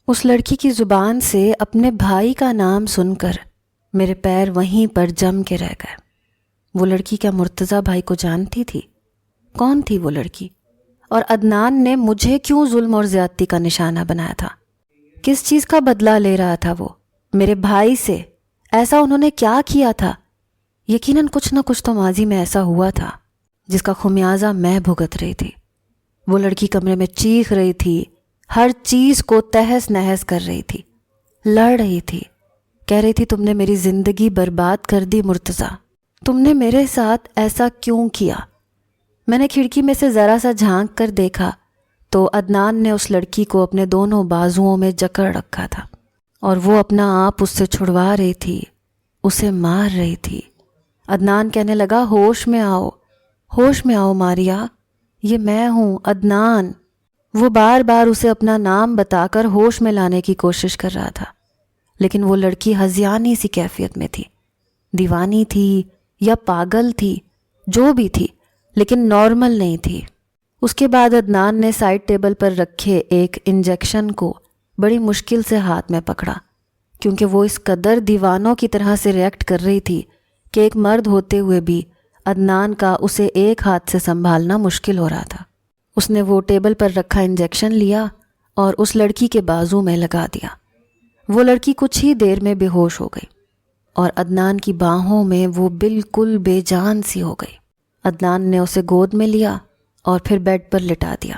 اس لڑکی کی زبان سے اپنے بھائی کا نام سن کر میرے پیر وہیں پر جم کے رہ گئے۔ وہ لڑکی کیا مرتضیٰ بھائی کو جانتی تھی؟ کون تھی وہ لڑکی؟ اور عدنان نے مجھے کیوں ظلم اور زیادتی کا نشانہ بنایا تھا؟ کس چیز کا بدلہ لے رہا تھا وہ میرے بھائی سے؟ ایسا انہوں نے کیا کیا تھا؟ یقیناً کچھ نہ کچھ تو ماضی میں ایسا ہوا تھا جس کا خمیازہ میں بھگت رہی تھی۔ وہ لڑکی کمرے میں چیخ رہی تھی، ہر چیز کو تہس نہس کر رہی تھی، لڑ رہی تھی، کہہ رہی تھی تم نے میری زندگی برباد کر دی مرتضیٰ، تم نے میرے ساتھ ایسا کیوں کیا؟ میں نے کھڑکی میں سے ذرا سا جھانک کر دیکھا تو عدنان نے اس لڑکی کو اپنے دونوں بازوؤں میں جکڑ رکھا تھا اور وہ اپنا آپ اس سے چھڑوا رہی تھی، اسے مار رہی تھی۔ عدنان کہنے لگا ہوش میں آؤ، ہوش میں آؤ ماریا، یہ میں ہوں عدنان۔ وہ بار بار اسے اپنا نام بتا کر ہوش میں لانے کی کوشش کر رہا تھا، لیکن وہ لڑکی ہذیانی سی کیفیت میں تھی، دیوانی تھی یا پاگل تھی، جو بھی تھی، لیکن نارمل نہیں تھی۔ اس کے بعد عدنان نے سائڈ ٹیبل پر رکھے ایک انجیکشن کو بڑی مشکل سے ہاتھ میں پکڑا، کیونکہ وہ اس قدر دیوانوں کی طرح سے ریئیکٹ کر رہی تھی کہ ایک مرد ہوتے ہوئے بھی عدنان کا اسے ایک ہاتھ سے سنبھالنا مشکل ہو رہا تھا۔ اس نے وہ ٹیبل پر رکھا انجیکشن لیا اور اس لڑکی کے بازو میں لگا دیا۔ وہ لڑکی کچھ ہی دیر میں بے ہوش ہو گئی اور عدنان کی باہوں میں وہ بالکل بے جان سی ہو گئی۔ عدنان نے اسے گود میں لیا اور پھر بیڈ پر لٹا دیا،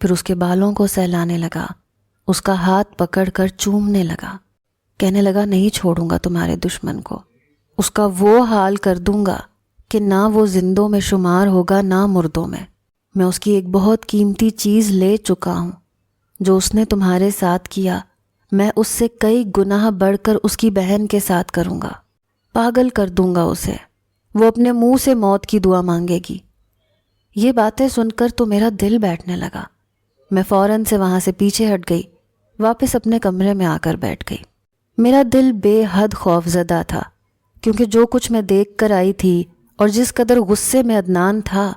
پھر اس کے بالوں کو سہلانے لگا، اس کا ہاتھ پکڑ کر چومنے لگا، کہنے لگا نہیں چھوڑوں گا تمہارے دشمن کو، اس کا وہ حال کر دوں گا کہ نہ وہ زندوں میں شمار ہوگا نہ مردوں میں اس کی ایک بہت قیمتی چیز لے چکا ہوں، جو اس نے تمہارے ساتھ کیا میں اس سے کئی گناہ بڑھ کر اس کی بہن کے ساتھ کروں گا، پاگل کر دوں گا اسے، وہ اپنے منہ سے موت کی دعا مانگے گی۔ یہ باتیں سن کر تو میرا دل بیٹھنے لگا، میں فوراً سے وہاں سے پیچھے ہٹ گئی، واپس اپنے کمرے میں آ کر بیٹھ گئی۔ میرا دل بے حد خوف زدہ تھا، کیونکہ جو کچھ میں دیکھ کر آئی تھی اور جس قدر غصے میں عدنان تھا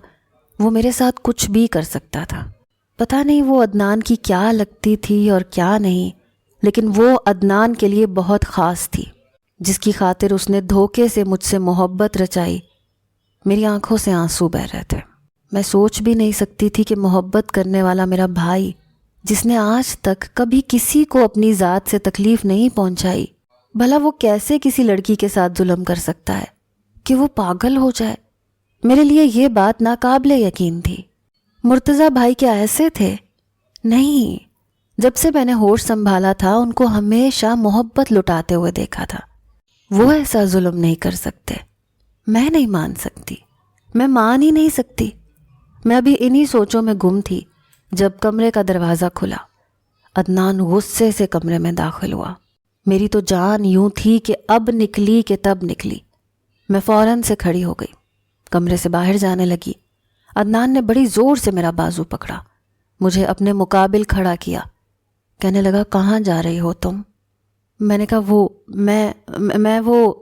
وہ میرے ساتھ کچھ بھی کر سکتا تھا۔ پتہ نہیں وہ عدنان کی کیا لگتی تھی اور کیا نہیں، لیکن وہ عدنان کے لیے بہت خاص تھی، جس کی خاطر اس نے دھوکے سے مجھ سے محبت رچائی۔ میری آنکھوں سے آنسو بہہ رہے تھے۔ میں سوچ بھی نہیں سکتی تھی کہ محبت کرنے والا میرا بھائی، جس نے آج تک کبھی کسی کو اپنی ذات سے تکلیف نہیں پہنچائی، بھلا وہ کیسے کسی لڑکی کے ساتھ ظلم کر سکتا ہے کہ وہ پاگل ہو جائے۔ میرے لیے یہ بات ناقابل یقین تھی۔ مرتضیٰ بھائی کیا ایسے تھے؟ نہیں، جب سے میں نے ہوش سنبھالا تھا ان کو ہمیشہ محبت لٹاتے ہوئے دیکھا تھا۔ وہ ایسا ظلم نہیں کر سکتے۔ میں نہیں مان سکتی، میں مان ہی نہیں سکتی۔ میں ابھی انہی سوچوں میں گم تھی جب کمرے کا دروازہ کھلا۔ عدنان غصے سے کمرے میں داخل ہوا۔ میری تو جان یوں تھی کہ اب نکلی کہ تب نکلی۔ میں فوراً سے کھڑی ہو گئی، کمرے سے باہر جانے لگی۔ عدنان نے بڑی زور سے میرا بازو پکڑا، مجھے اپنے مقابل کھڑا کیا، کہنے لگا کہاں جا رہی ہو تم؟ میں نے کہا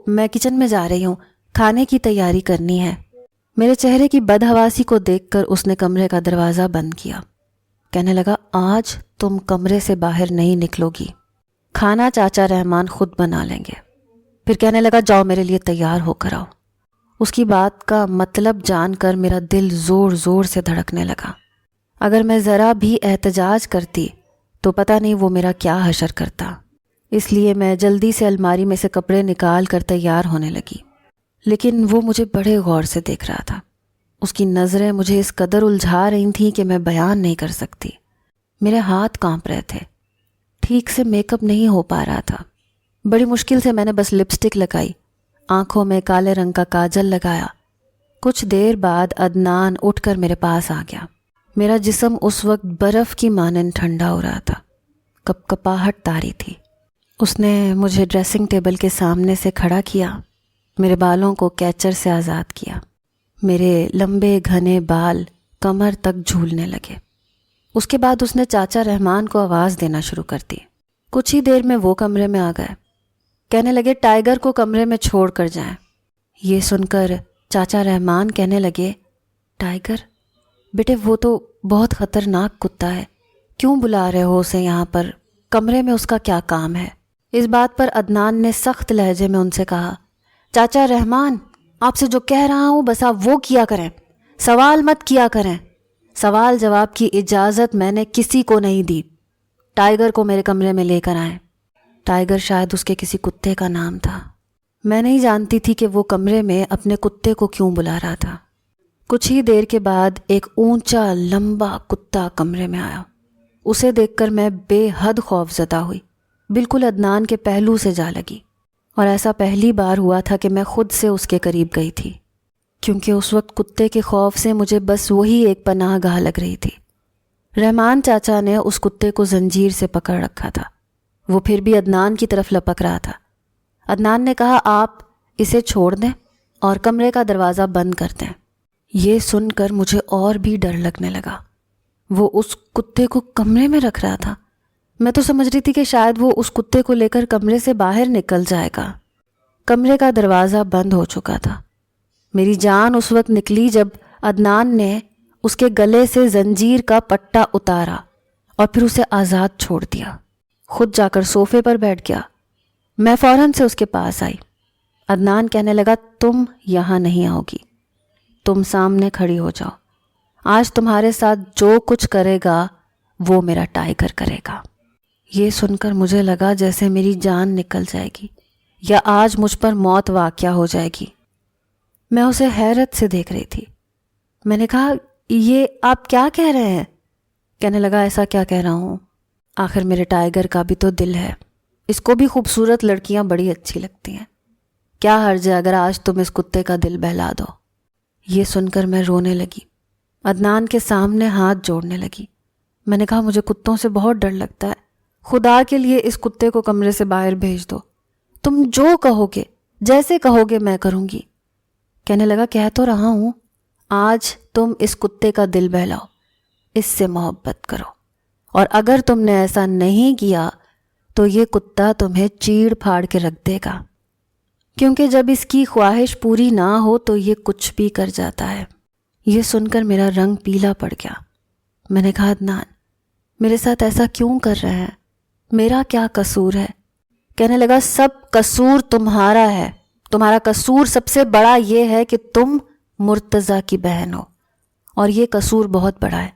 میں کچن میں جا رہی ہوں، کھانے کی تیاری کرنی ہے۔ میرے چہرے کی بدحواسی کو دیکھ کر اس نے کمرے کا دروازہ بند کیا، کہنے لگا آج تم کمرے سے باہر نہیں نکلو گی، کھانا چاچا رحمان خود بنا لیں گے۔ پھر کہنے لگا جاؤ میرے لیے تیار ہو کر آؤ۔ اس کی بات کا مطلب جان کر میرا دل زور زور سے دھڑکنے لگا۔ اگر میں ذرا بھی احتجاج کرتی تو پتہ نہیں وہ میرا کیا حشر کرتا، اس لیے میں جلدی سے الماری میں سے کپڑے نکال کر تیار ہونے لگی۔ لیکن وہ مجھے بڑے غور سے دیکھ رہا تھا، اس کی نظریں مجھے اس قدر الجھا رہی تھیں کہ میں بیان نہیں کر سکتی۔ میرے ہاتھ کانپ رہے تھے، ٹھیک سے میک اپ نہیں ہو پا رہا تھا۔ بڑی مشکل سے میں نے بس لپسٹک لگائی، آنکھوں میں کالے رنگ کا کاجل لگایا۔ کچھ دیر بعد عدنان اٹھ کر میرے پاس آ گیا۔ میرا جسم اس وقت برف کی مانند ٹھنڈا ہو رہا تھا، کپ کپاہٹ طاری تھی۔ اس نے مجھے ڈریسنگ ٹیبل کے سامنے سے کھڑا کیا، میرے بالوں کو کیچر سے آزاد کیا۔ میرے لمبے گھنے بال کمر تک جھولنے لگے۔ اس کے بعد اس نے چاچا رحمان کو آواز دینا شروع کر دی۔ کچھ ہی دیر میں وہ کمرے میں آ گئے، کہنے لگے ٹائیگر کو کمرے میں چھوڑ کر جائیں۔ یہ سن کر چاچا رحمان کہنے لگے ٹائیگر؟ بیٹے وہ تو بہت خطرناک کتا ہے، کیوں بلا رہے ہو اسے یہاں پر؟ کمرے میں اس کا کیا کام ہے؟ اس بات پر عدنان نے سخت لہجے میں ان سے کہا، چاچا رحمان، آپ سے جو کہہ رہا ہوں بس آپ وہ کیا کریں، سوال مت کیا کریں۔ سوال جواب کی اجازت میں نے کسی کو نہیں دی۔ ٹائیگر کو میرے کمرے میں لے کر آئیں۔ ٹائیگر شاید اس کے کسی کتے کا نام تھا۔ میں نہیں جانتی تھی کہ وہ کمرے میں اپنے کتے کو کیوں بلا رہا تھا۔ کچھ ہی دیر کے بعد ایک اونچا لمبا کتا کمرے میں آیا۔ اسے دیکھ کر میں بے حد خوف زدہ ہوئی، بالکل عدنان کے پہلو سے جا لگی، اور ایسا پہلی بار ہوا تھا کہ میں خود سے اس کے قریب گئی تھی، کیونکہ اس وقت کتے کے خوف سے مجھے بس وہی ایک پناہ گاہ لگ رہی تھی۔ رحمان چاچا نے اس کتے کو زنجیر سے پکڑ رکھا تھا، وہ پھر بھی عدنان کی طرف لپک رہا تھا۔ عدنان نے کہا، آپ اسے چھوڑ دیں اور کمرے کا دروازہ بند کر دیں۔ یہ سن کر مجھے اور بھی ڈر لگنے لگا۔ وہ اس کتے کو کمرے میں رکھ رہا تھا۔ میں تو سمجھ رہی تھی کہ شاید وہ اس کتے کو لے کر کمرے سے باہر نکل جائے گا۔ کمرے کا دروازہ بند ہو چکا تھا۔ میری جان اس وقت نکلی جب عدنان نے اس کے گلے سے زنجیر کا پٹا اتارا اور پھر اسے آزاد چھوڑ دیا۔ خود جا کر صوفے پر بیٹھ گیا۔ میں فوراً سے اس کے پاس آئی۔ عدنان کہنے لگا، تم یہاں نہیں آؤ گی، تم سامنے کھڑی ہو جاؤ۔ آج تمہارے ساتھ جو کچھ کرے گا وہ میرا ٹائیگر کرے گا۔ یہ سن کر مجھے لگا جیسے میری جان نکل جائے گی یا آج مجھ پر موت واقع ہو جائے گی۔ میں اسے حیرت سے دیکھ رہی تھی۔ میں نے کہا، یہ آپ کیا کہہ رہے ہیں؟ کہنے لگا، ایسا کیا کہہ رہا ہوں، آخر میرے ٹائیگر کا بھی تو دل ہے، اس کو بھی خوبصورت لڑکیاں بڑی اچھی لگتی ہیں، کیا حرج ہے اگر آج تم اس کتے کا دل بہلا دو۔ یہ سن کر میں رونے لگی، عدنان کے سامنے ہاتھ جوڑنے لگی۔ میں نے کہا، مجھے کتوں سے بہت ڈر لگتا ہے، خدا کے لیے اس کتے کو کمرے سے باہر بھیج دو، تم جو کہو گے، جیسے کہو گے میں کروں گی۔ کہنے لگا، کہہ تو رہا ہوں، آج تم اس کتے کا دل بہلاؤ، اس سے محبت کرو، اور اگر تم نے ایسا نہیں کیا تو یہ کتا تمہیں چیڑ پھاڑ کے رکھ دے گا، کیونکہ جب اس کی خواہش پوری نہ ہو تو یہ کچھ بھی کر جاتا ہے۔ یہ سن کر میرا رنگ پیلا پڑ گیا۔ میں نے کہا، عدنان میرے ساتھ ایسا کیوں کر رہے ہیں، میرا کیا قصور ہے؟ کہنے لگا، سب قصور تمہارا ہے، تمہارا قصور سب سے بڑا یہ ہے کہ تم مرتضیٰ کی بہن ہو، اور یہ قصور بہت بڑا ہے،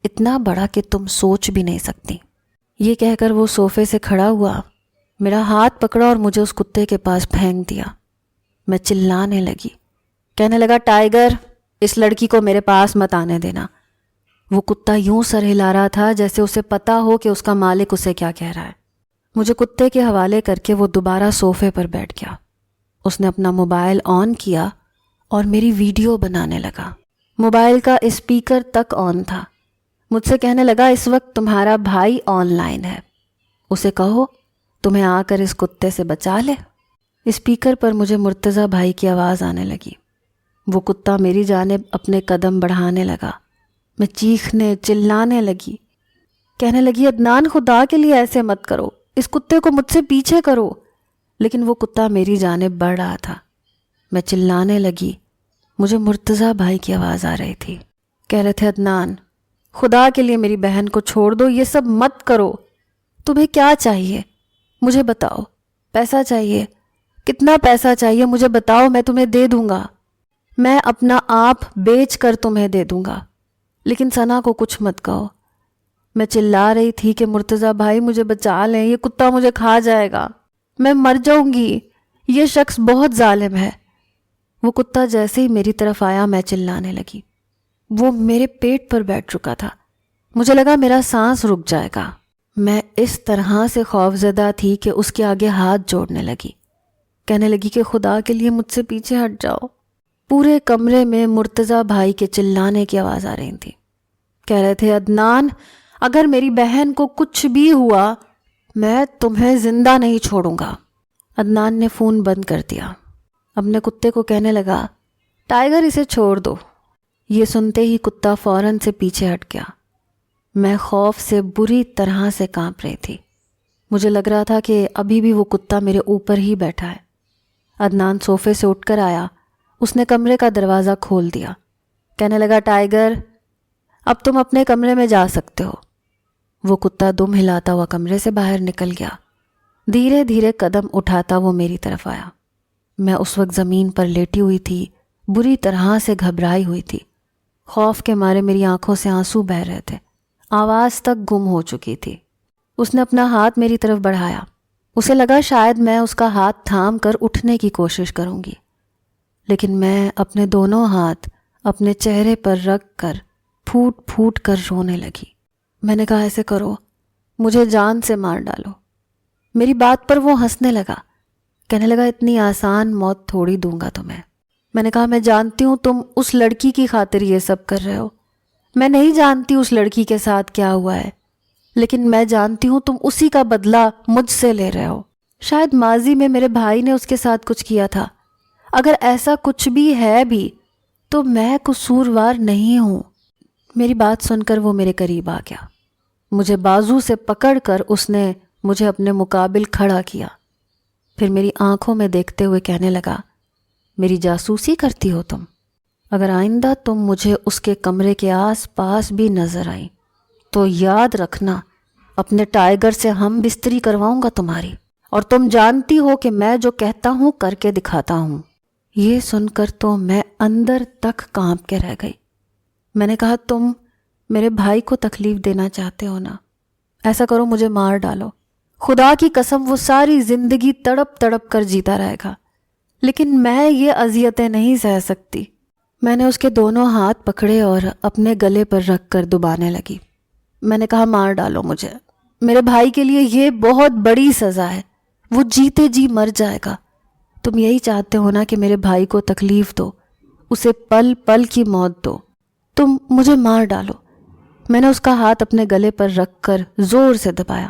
اتنا بڑا کہ تم سوچ بھی نہیں سکتی۔ یہ کہہ کر وہ صوفے سے کھڑا ہوا، میرا ہاتھ پکڑا اور مجھے اس کتے کے پاس پھینک دیا۔ میں چلانے لگی، کہنے لگا، ٹائیگر اس لڑکی کو میرے پاس مت آنے دینا۔ وہ کتا یوں سر ہلا رہا تھا جیسے اسے پتا ہو کہ اس کا مالک اسے کیا کہہ رہا ہے۔ مجھے کتے کے حوالے کر کے وہ دوبارہ صوفے پر بیٹھ گیا۔ اس نے اپنا موبائل آن کیا اور میری ویڈیو بنانے لگا۔ موبائل کا اسپیکر تک آن تھا۔ مجھ سے کہنے لگا، اس وقت تمہارا بھائی آن لائن ہے، اسے کہو تمہیں آ کر اس کتے سے بچا لے۔ اسپیکر پر مجھے مرتضیٰ بھائی کی آواز آنے لگی۔ وہ کتا میری جانب اپنے قدم بڑھانے لگا۔ میں چیخنے چلانے لگی، کہنے لگی، عدنان خدا کے لیے ایسے مت کرو، اس کتے کو مجھ سے پیچھے کرو۔ لیکن وہ کتا میری جانب بڑھ رہا تھا۔ میں چلانے لگی، مجھے مرتضیٰ بھائی کی آواز آ رہی تھی، کہہ رہے تھے، عدنان خدا کے لیے میری بہن کو چھوڑ دو، یہ سب مت کرو، تمہیں کیا چاہیے مجھے بتاؤ، پیسہ چاہیے، کتنا پیسہ چاہیے مجھے بتاؤ، میں تمہیں دے دوں گا، میں اپنا آپ بیچ کر تمہیں دے دوں گا، لیکن ثنا کو کچھ مت کہو۔ میں چلا رہی تھی کہ مرتضیٰ بھائی مجھے بچا لیں، یہ کتا مجھے کھا جائے گا، میں مر جاؤں گی، یہ شخص بہت ظالم ہے۔ وہ کتا جیسے ہی میری طرف آیا میں چلانے لگی۔ وہ میرے پیٹ پر بیٹھ چکا تھا، مجھے لگا میرا سانس رک جائے گا۔ میں اس طرح سے خوفزدہ تھی کہ اس کے آگے ہاتھ جوڑنے لگی، کہنے لگی کہ خدا کے لیے مجھ سے پیچھے ہٹ جاؤ۔ پورے کمرے میں مرتضیٰ بھائی کے چلانے کی آواز آ رہی تھی، کہہ رہے تھے، عدنان اگر میری بہن کو کچھ بھی ہوا میں تمہیں زندہ نہیں چھوڑوں گا۔ عدنان نے فون بند کر دیا، اپنے کتے کو کہنے لگا، ٹائیگر اسے چھوڑ دو۔ یہ سنتے ہی کتا فوراً سے پیچھے ہٹ گیا۔ میں خوف سے بری طرح سے کانپ رہی تھی، مجھے لگ رہا تھا کہ ابھی بھی وہ کتا میرے اوپر ہی بیٹھا ہے۔ عدنان صوفے سے اٹھ کر آیا، اس نے کمرے کا دروازہ کھول دیا، کہنے لگا، ٹائیگر اب تم اپنے کمرے میں جا سکتے ہو۔ وہ کتا دم ہلاتا ہوا کمرے سے باہر نکل گیا۔ دھیرے دھیرے قدم اٹھاتا وہ میری طرف آیا۔ میں اس وقت زمین پر لیٹی ہوئی تھی، بری طرح سے گھبرائی ہوئی تھی۔ خوف کے مارے میری آنکھوں سے آنسو بہہ رہے تھے، آواز تک گم ہو چکی تھی۔ اس نے اپنا ہاتھ میری طرف بڑھایا۔ اسے لگا شاید میں اس کا ہاتھ تھام کر اٹھنے کی کوشش کروں گی، لیکن میں اپنے دونوں ہاتھ اپنے چہرے پر رکھ کر پھوٹ پھوٹ کر رونے لگی۔ میں نے کہا ایسے کرو، مجھے جان سے مار ڈالو۔ میری بات پر وہ ہنسنے لگا، کہنے لگا اتنی آسان موت تھوڑی دوں گا تمہیں۔ میں نے کہا میں جانتی ہوں تم اس لڑکی کی خاطر یہ سب کر رہے ہو، میں نہیں جانتی اس لڑکی کے ساتھ کیا ہوا ہے، لیکن میں جانتی ہوں تم اسی کا بدلہ مجھ سے لے رہے ہو۔ شاید ماضی میں میرے بھائی نے اس کے ساتھ کچھ کیا تھا، اگر ایسا کچھ بھی ہے بھی تو میں قصوروار نہیں ہوں۔ میری بات سن کر وہ میرے قریب آ گیا، مجھے بازو سے پکڑ کر اس نے مجھے اپنے مقابل کھڑا کیا، پھر میری آنکھوں میں دیکھتے ہوئے کہنے لگا میری جاسوسی کرتی ہو تم؟ اگر آئندہ تم مجھے اس کے کمرے کے آس پاس بھی نظر آئی تو یاد رکھنا اپنے ٹائیگر سے ہم بستری کرواؤں گا تمہاری، اور تم جانتی ہو کہ میں جو کہتا ہوں کر کے دکھاتا ہوں۔ یہ سن کر تو میں اندر تک کانپ کے رہ گئی۔ میں نے کہا تم میرے بھائی کو تکلیف دینا چاہتے ہو نا، ایسا کرو مجھے مار ڈالو، خدا کی قسم وہ ساری زندگی تڑپ تڑپ کر جیتا رہے گا، لیکن میں یہ اذیتیں نہیں سہ سکتی۔ میں نے اس کے دونوں ہاتھ پکڑے اور اپنے گلے پر رکھ کر دبانے لگی۔ میں نے کہا مار ڈالو مجھے، میرے بھائی کے لیے یہ بہت بڑی سزا ہے، وہ جیتے جی مر جائے گا۔ تم یہی چاہتے ہو نا کہ میرے بھائی کو تکلیف دو، اسے پل پل کی موت دو، تم مجھے مار ڈالو۔ میں نے اس کا ہاتھ اپنے گلے پر رکھ کر زور سے دبایا۔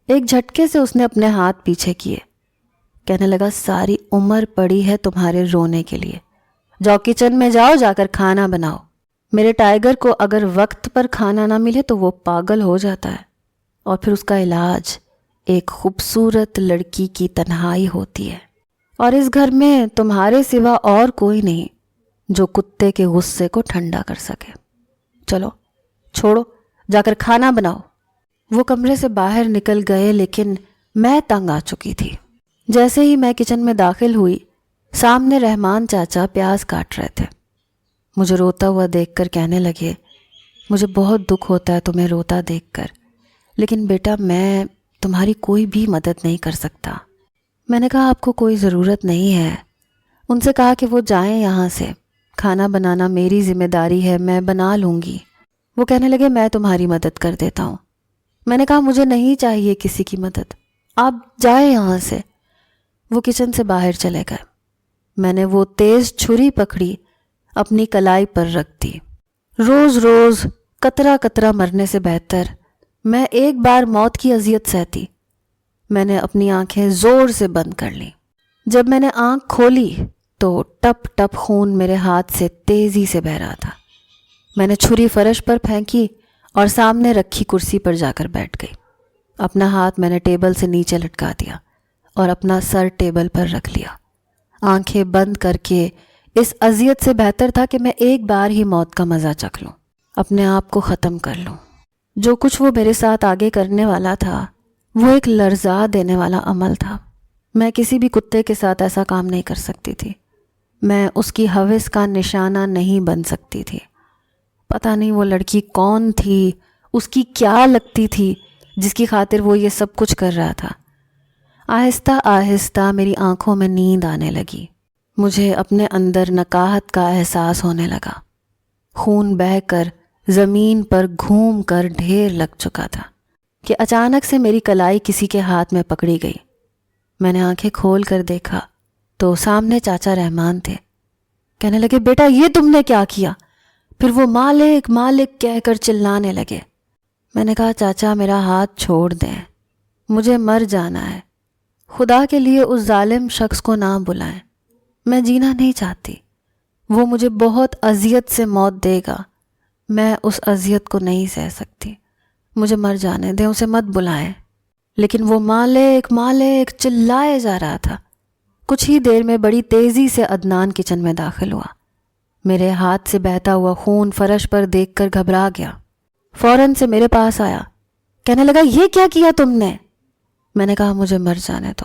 ایک جھٹکے سے اس نے اپنے ہاتھ پیچھے کیے، کہنے لگا ساری عمر پڑی ہے تمہارے رونے کے لیے، جاؤ کچن میں جاؤ، جا کر کھانا بناؤ۔ میرے ٹائیگر کو اگر وقت پر کھانا نہ ملے تو وہ پاگل ہو جاتا ہے، اور پھر اس کا علاج ایک خوبصورت لڑکی کی تنہائی ہوتی ہے، اور اس گھر میں تمہارے سوا اور کوئی نہیں جو کتے کے غصے کو ٹھنڈا کر سکے۔ چلو چھوڑو، جا کر کھانا بناؤ۔ وہ کمرے سے باہر نکل گئے، لیکن میں تنگ آ چکی تھی۔ جیسے ہی میں کچن میں داخل ہوئی، سامنے رحمان چاچا پیاز کاٹ رہے تھے۔ مجھے روتا ہوا دیکھ کر کہنے لگے مجھے بہت دکھ ہوتا ہے تمہیں روتا دیکھ کر، لیکن بیٹا میں تمہاری کوئی بھی مدد نہیں کر سکتا۔ میں نے کہا آپ کو کوئی ضرورت نہیں ہے۔ ان سے کہا کہ وہ جائیں یہاں سے، کھانا بنانا میری ذمہ داری ہے، میں بنا لوں گی۔ وہ کہنے لگے میں تمہاری مدد کر دیتا ہوں۔ میں نے کہا مجھے نہیں چاہیے کسی کی مدد، آپ جائیں یہاں سے۔ وہ کچن سے باہر چلے گئے۔ میں نے وہ تیز چھری پکڑی، اپنی کلائی پر رکھ دی۔ روز روز قطرہ قطرہ مرنے سے بہتر میں ایک بار موت کی اذیت سہتی۔ میں نے اپنی آنکھیں زور سے بند کر لیں۔ جب میں نے آنکھ کھولی تو ٹپ ٹپ خون میرے ہاتھ سے تیزی سے بہہ رہا تھا۔ میں نے چھری فرش پر پھینکی اور سامنے رکھی کرسی پر جا کر بیٹھ گئی۔ اپنا ہاتھ میں نے ٹیبل سے نیچے لٹکا دیا اور اپنا سر ٹیبل پر رکھ لیا۔ آنکھیں بند کر کے اس اذیت سے بہتر تھا کہ میں ایک بار ہی موت کا مزہ چکھ لوں، اپنے آپ کو ختم کر لوں۔ جو کچھ وہ میرے ساتھ آگے کرنے والا تھا وہ ایک لرزا دینے والا عمل تھا۔ میں کسی بھی کتے کے ساتھ ایسا کام نہیں کر سکتی تھی۔ میں اس کی ہوس کا نشانہ نہیں بن سکتی تھی۔ پتہ نہیں وہ لڑکی کون تھی، اس کی کیا لگتی تھی جس کی خاطر وہ یہ سب کچھ کر رہا تھا۔ آہستہ آہستہ میری آنکھوں میں نیند آنے لگی۔ مجھے اپنے اندر نکاہت کا احساس ہونے لگا۔ خون بہہ کر زمین پر گھوم کر ڈھیر لگ چکا تھا کہ اچانک سے میری کلائی کسی کے ہاتھ میں پکڑی گئی۔ میں نے آنکھیں کھول کر دیکھا تو سامنے چاچا رحمان تھے۔ کہنے لگے بیٹا یہ تم نے کیا کیا؟ پھر وہ مالک مالک کہہ کر چلانے لگے۔ میں نے کہا چاچا میرا ہاتھ چھوڑ دیں، مجھے مر جانا ہے، خدا کے لیے اس ظالم شخص کو نہ بلائیں، میں جینا نہیں چاہتی، وہ مجھے بہت اذیت سے موت دے گا، میں اس اذیت کو نہیں سہ سکتی، مجھے مر جانے دیں، اسے مت بلائیں۔ لیکن وہ مالک مالک چلائے جا رہا تھا۔ کچھ ہی دیر میں بڑی تیزی سے عدنان کچن میں داخل ہوا۔ میرے ہاتھ سے بہتا ہوا خون فرش پر دیکھ کر گھبرا گیا، فوراً سے میرے پاس آیا۔ کہنے لگا یہ کیا کیا تم نے؟ میں نے کہا مجھے مر جانے دو،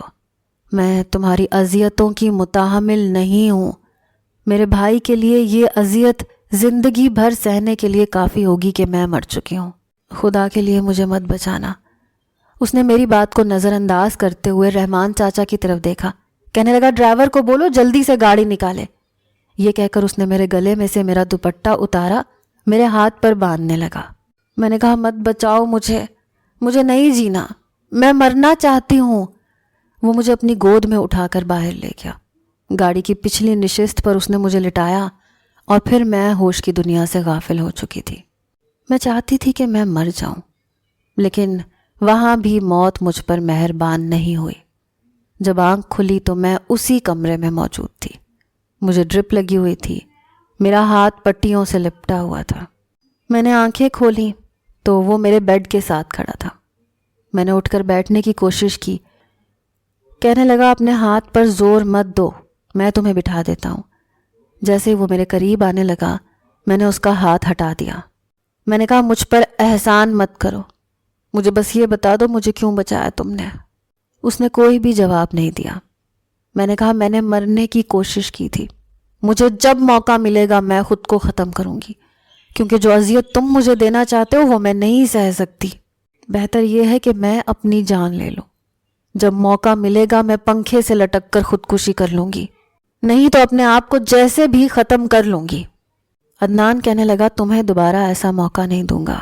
میں تمہاری اذیتوں کی متحمل نہیں ہوں، میرے بھائی کے لیے یہ اذیت زندگی بھر سہنے کے لیے کافی ہوگی کہ میں مر چکی ہوں، خدا کے لیے مجھے مت بچانا۔ اس نے میری بات کو نظر انداز کرتے ہوئے رحمان چاچا کی طرف دیکھا، کہنے لگا ڈرائیور کو بولو جلدی سے گاڑی نکالے۔ یہ کہہ کر اس نے میرے گلے میں سے میرا دوپٹہ اتارا، میرے ہاتھ پر باندھنے لگا۔ میں نے کہا مت بچاؤ مجھے نہیں جینا، میں مرنا چاہتی ہوں۔ وہ مجھے اپنی گود میں اٹھا کر باہر لے گیا۔ گاڑی کی پچھلی نشست پر اس نے مجھے لٹایا اور پھر میں ہوش کی دنیا سے غافل ہو چکی تھی۔ میں چاہتی تھی کہ میں مر جاؤں، لیکن وہاں بھی موت مجھ پر مہربان نہیں ہوئی۔ جب آنکھ کھلی تو میں اسی کمرے میں موجود تھی۔ مجھے ڈرپ لگی ہوئی تھی، میرا ہاتھ پٹیوں سے لپٹا ہوا تھا۔ میں نے آنکھیں کھولی تو وہ میرے بیڈ کے ساتھ کھڑا تھا۔ میں نے اٹھ کر بیٹھنے کی کوشش کی، کہنے لگا اپنے ہاتھ پر زور مت دو، میں تمہیں بٹھا دیتا ہوں۔ جیسے وہ میرے قریب آنے لگا میں نے اس کا ہاتھ ہٹا دیا۔ میں نے کہا مجھ پر احسان مت کرو، مجھے بس یہ بتا دو مجھے کیوں بچایا تم نے۔ اس نے کوئی بھی جواب نہیں دیا۔ میں نے کہا میں نے مرنے کی کوشش کی تھی، مجھے جب موقع ملے گا میں خود کو ختم کروں گی، کیونکہ جو اذیت تم مجھے دینا چاہتے ہو وہ میں نہیں سہ سکتی۔ بہتر یہ ہے کہ میں اپنی جان لے لوں، جب موقع ملے گا میں پنکھے سے لٹک کر خودکشی کر لوں گی، نہیں تو اپنے آپ کو جیسے بھی ختم کر لوں گی۔ عدنان کہنے لگا تمہیں دوبارہ ایسا موقع نہیں دوں گا،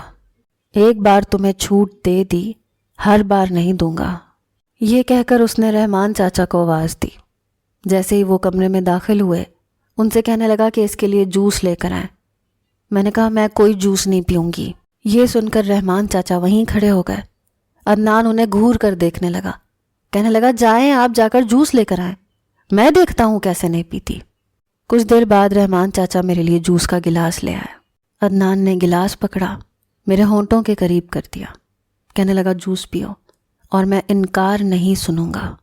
ایک بار تمہیں چھوٹ دے دی، ہر بار نہیں دوں گا۔ یہ کہہ کر اس نے رحمان چاچا کو آواز دی۔ جیسے ہی وہ کمرے میں داخل ہوئے ان سے کہنے لگا کہ اس کے لیے جوس لے کر آئیں۔ میں نے کہا میں کوئی جوس نہیں پیوں گی۔ یہ سن کر رحمان چاچا وہیں کھڑے ہو گئے۔ عدنان انہیں گھور کر دیکھنے لگا، کہنے لگا جائیں آپ جا کر جوس لے کر آئیں، میں دیکھتا ہوں کیسے نہیں پیتی۔ کچھ دیر بعد رحمان چاچا میرے لیے جوس کا گلاس لے آئے۔ عدنان نے گلاس پکڑا، میرے ہونٹوں کے قریب کر دیا، کہنے لگا جوس پیو اور میں انکار نہیں سنوں گا۔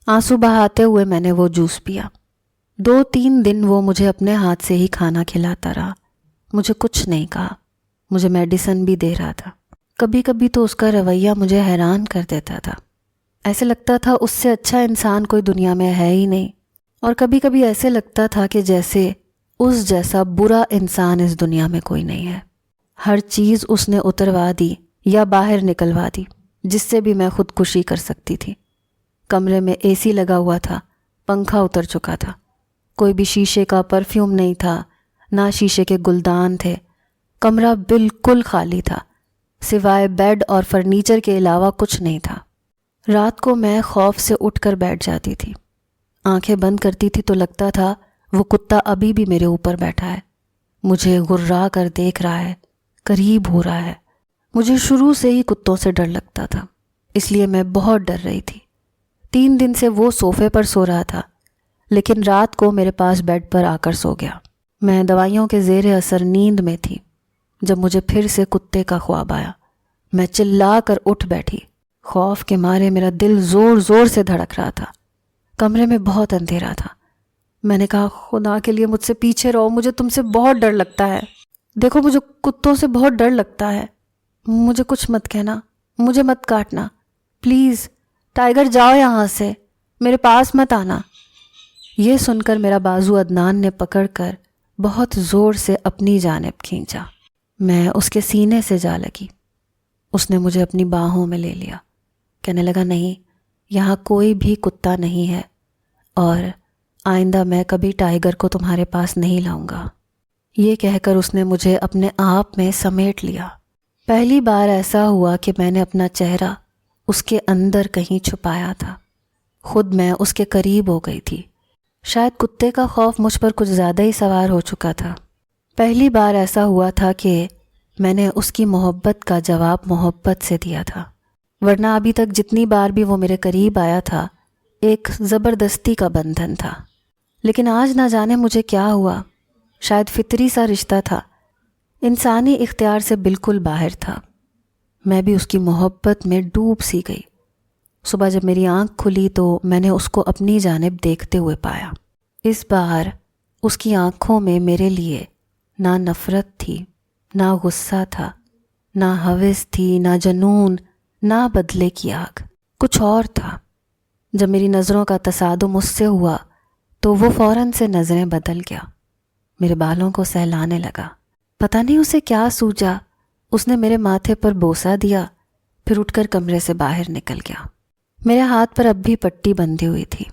آنسو بہاتے ہوئے میں نے وہ جوس پیا۔ 2-3 دن وہ مجھے اپنے ہاتھ سے ہی کھانا کھلاتا رہا، مجھے کچھ نہیں کہا، مجھے میڈیسن بھی دے رہا تھا۔ کبھی کبھی تو اس کا رویہ مجھے حیران کر دیتا تھا، ایسے لگتا تھا اس سے اچھا انسان کوئی دنیا میں ہے ہی نہیں، اور کبھی کبھی ایسے لگتا تھا کہ جیسے اس جیسا برا انسان اس دنیا میں کوئی نہیں ہے۔ ہر چیز اس نے اتروا دی یا باہر نکلوا دی جس سے بھی میں خودکشی کر سکتی تھی۔ کمرے میں اے سی لگا ہوا تھا، پنکھا اتر چکا تھا، کوئی بھی شیشے کا پرفیوم نہیں تھا، نہ شیشے کے گلدان تھے، کمرہ بالکل خالی تھا، سوائے بیڈ اور فرنیچر کے علاوہ کچھ نہیں تھا۔ رات کو میں خوف سے اٹھ کر بیٹھ جاتی تھی، آنکھیں بند کرتی تھی تو لگتا تھا وہ کتا ابھی بھی میرے اوپر بیٹھا ہے، مجھے غرا کر دیکھ رہا ہے، قریب ہو رہا ہے۔ مجھے شروع سے ہی کتوں سے ڈر لگتا تھا، اس لیے میں بہت ڈر رہی تھی۔ 3 دن سے وہ صوفے پر سو رہا تھا، لیکن رات کو میرے پاس بیڈ پر آ کر سو گیا۔ میں دوائیوں کے زیر اثر نیند میں تھی جب مجھے پھر سے کتے کا خواب آیا۔ میں چلا کر اٹھ بیٹھی، خوف کے مارے میرا دل زور زور سے دھڑک رہا تھا۔ کمرے میں بہت اندھیرا تھا۔ میں نے کہا خدا کے لیے مجھ سے پیچھے رہو، مجھے تم سے بہت ڈر لگتا ہے، دیکھو مجھے کتوں سے بہت ڈر لگتا ہے، مجھے کچھ مت کہنا، مجھے مت کاٹنا، پلیز ٹائیگر جاؤ یہاں سے، میرے پاس مت آنا۔ یہ سن کر میرا بازو عدنان نے پکڑ کر بہت زور سے اپنی جانب کھینچا۔ میں اس کے سینے سے جا لگی، اس نے مجھے اپنی باہوں میں لے لیا، کہنے لگا نہیں، یہاں کوئی بھی کتا نہیں ہے اور آئندہ میں کبھی ٹائیگر کو تمہارے پاس نہیں لاؤں گا۔ یہ کہہ کر اس نے مجھے اپنے آپ میں سمیٹ لیا۔ پہلی بار ایسا ہوا کہ میں نے اپنا چہرہ اس کے اندر کہیں چھپایا تھا، خود میں اس کے قریب ہو گئی تھی۔ شاید کتے کا خوف مجھ پر کچھ زیادہ ہی سوار ہو چکا تھا۔ پہلی بار ایسا ہوا تھا کہ میں نے اس کی محبت کا جواب محبت سے دیا تھا، ورنہ ابھی تک جتنی بار بھی وہ میرے قریب آیا تھا ایک زبردستی کا بندھن تھا۔ لیکن آج نہ جانے مجھے کیا ہوا، شاید فطری سا رشتہ تھا، انسانی اختیار سے بالکل باہر تھا۔ میں بھی اس کی محبت میں ڈوب سی گئی۔ صبح جب میری آنکھ کھلی تو میں نے اس کو اپنی جانب دیکھتے ہوئے پایا۔ اس بار اس کی آنکھوں میں میرے لیے نہ نفرت تھی، نہ غصہ تھا، نہ ہوس تھی، نہ جنون، نہ بدلے کی آگ، کچھ اور تھا۔ جب میری نظروں کا تصادم اس سے ہوا تو وہ فوراً سے نظریں بدل گیا، میرے بالوں کو سہلانے لگا۔ پتہ نہیں اسے کیا سوچا، اس نے میرے ماتھے پر بوسہ دیا، پھر اٹھ کر کمرے سے باہر نکل گیا۔ میرے ہاتھ پر اب بھی پٹی بندھی ہوئی تھی۔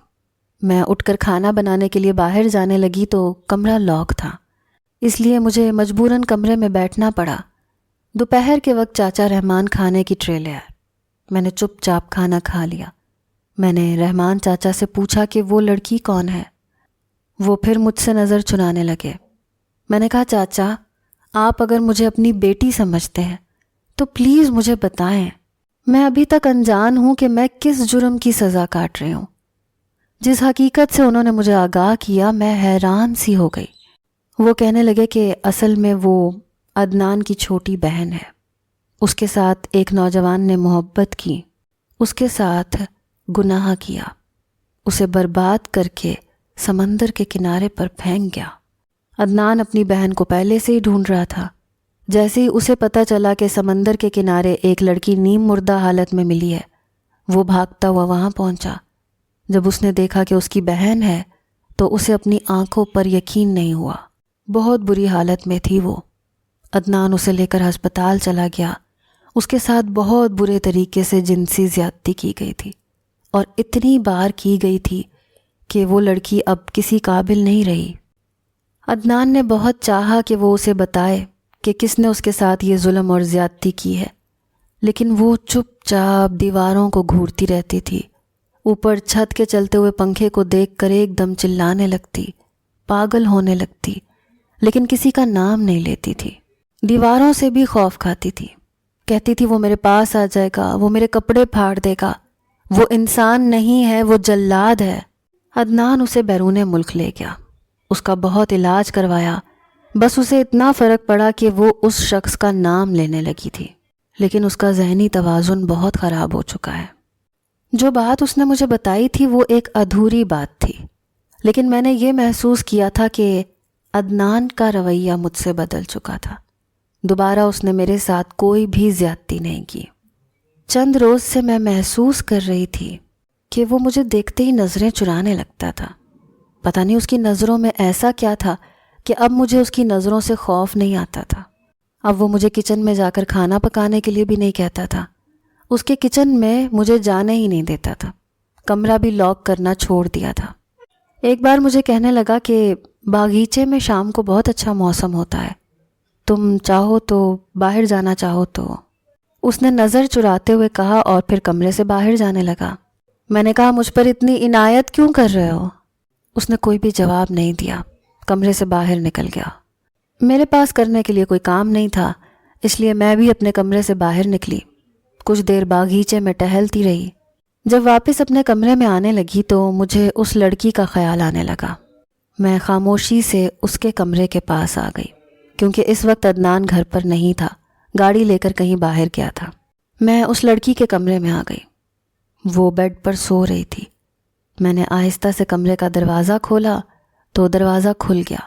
میں اٹھ کر کھانا بنانے کے لیے باہر جانے لگی تو کمرہ لاک تھا، اس لیے مجھے مجبوراً کمرے میں بیٹھنا پڑا۔ دوپہر کے وقت چاچا رحمان کھانے کی ٹرے لے آئے۔ میں نے چپ چاپ کھانا کھا لیا۔ میں نے رحمان چاچا سے پوچھا کہ وہ لڑکی کون ہے۔ وہ پھر مجھ سے نظر چرانے لگے۔ میں نے کہا چاچا، آپ اگر مجھے اپنی بیٹی سمجھتے ہیں تو پلیز مجھے بتائیں، میں ابھی تک انجان ہوں کہ میں کس جرم کی سزا کاٹ رہی ہوں۔ جس حقیقت سے انہوں نے مجھے آگاہ کیا، میں حیران سی ہو گئی۔ وہ کہنے لگے کہ اصل میں وہ عدنان کی چھوٹی بہن ہے، اس کے ساتھ ایک نوجوان نے محبت کی، اس کے ساتھ گناہ کیا، اسے برباد کر کے سمندر کے کنارے پر پھینک گیا۔ عدنان اپنی بہن کو پہلے سے ہی ڈھونڈ رہا تھا۔ جیسے ہی اسے پتہ چلا کہ سمندر کے کنارے ایک لڑکی نیم مردہ حالت میں ملی ہے، وہ بھاگتا ہوا وہاں پہنچا۔ جب اس نے دیکھا کہ اس کی بہن ہے تو اسے اپنی آنکھوں پر یقین نہیں ہوا۔ بہت بری حالت میں تھی وہ۔ عدنان اسے لے کر ہسپتال چلا گیا۔ اس کے ساتھ بہت برے طریقے سے جنسی زیادتی کی گئی تھی، اور اتنی بار کی گئی تھی کہ وہ لڑکی اب کسی قابل نہیں رہی۔ عدنان نے بہت چاہا کہ وہ اسے بتائے کہ کس نے اس کے ساتھ یہ ظلم اور زیادتی کی ہے، لیکن وہ چپ چاپ دیواروں کو گھورتی رہتی تھی۔ اوپر چھت کے چلتے ہوئے پنکھے کو دیکھ کر ایک دم چلانے لگتی، پاگل ہونے لگتی، لیکن کسی کا نام نہیں لیتی تھی۔ دیواروں سے بھی خوف کھاتی تھی، کہتی تھی وہ میرے پاس آ جائے گا، وہ میرے کپڑے پھاڑ دے گا، وہ انسان نہیں ہے، وہ جلاد ہے۔ عدنان اسے بیرون ملک لے گیا، اس کا بہت علاج کروایا، بس اسے اتنا فرق پڑا کہ وہ اس شخص کا نام لینے لگی تھی، لیکن اس کا ذہنی توازن بہت خراب ہو چکا ہے۔ جو بات اس نے مجھے بتائی تھی وہ ایک ادھوری بات تھی، لیکن میں نے یہ محسوس کیا تھا کہ عدنان کا رویہ مجھ سے بدل چکا تھا۔ دوبارہ اس نے میرے ساتھ کوئی بھی زیادتی نہیں کی۔ چند روز سے میں محسوس کر رہی تھی کہ وہ مجھے دیکھتے ہی نظریں چرانے لگتا تھا۔ پتہ نہیں اس کی نظروں میں ایسا کیا تھا کہ اب مجھے اس کی نظروں سے خوف نہیں آتا تھا۔ اب وہ مجھے کچن میں جا کر کھانا پکانے کے لیے بھی نہیں کہتا تھا، اس کے کچن میں مجھے جانے ہی نہیں دیتا تھا، کمرہ بھی لاک کرنا چھوڑ دیا تھا۔ ایک بار مجھے کہنے لگا کہ باغیچے میں شام کو بہت اچھا موسم ہوتا ہے، تم چاہو تو باہر جانا چاہو تو۔ اس نے نظر چراتے ہوئے کہا اور پھر کمرے سے باہر جانے لگا۔ میں نے کہا مجھ پر اتنی عنایت کیوں کر رہے ہو؟ اس نے کوئی بھی جواب نہیں دیا، کمرے سے باہر نکل گیا۔ میرے پاس کرنے کے لیے کوئی کام نہیں تھا، اس لیے میں بھی اپنے کمرے سے باہر نکلی، کچھ دیر باغیچے میں ٹہلتی رہی۔ جب واپس اپنے کمرے میں آنے لگی تو مجھے اس لڑکی کا خیال آنے لگا۔ میں خاموشی سے اس کے کمرے کے پاس آ گئی، کیونکہ اس وقت عدنان گھر پر نہیں تھا، گاڑی لے کر کہیں باہر گیا تھا۔ میں اس لڑکی کے کمرے میں آ گئی، وہ بیڈ پر سو رہی تھی۔ میں نے آہستہ سے کمرے کا دروازہ کھولا تو دروازہ کھل گیا۔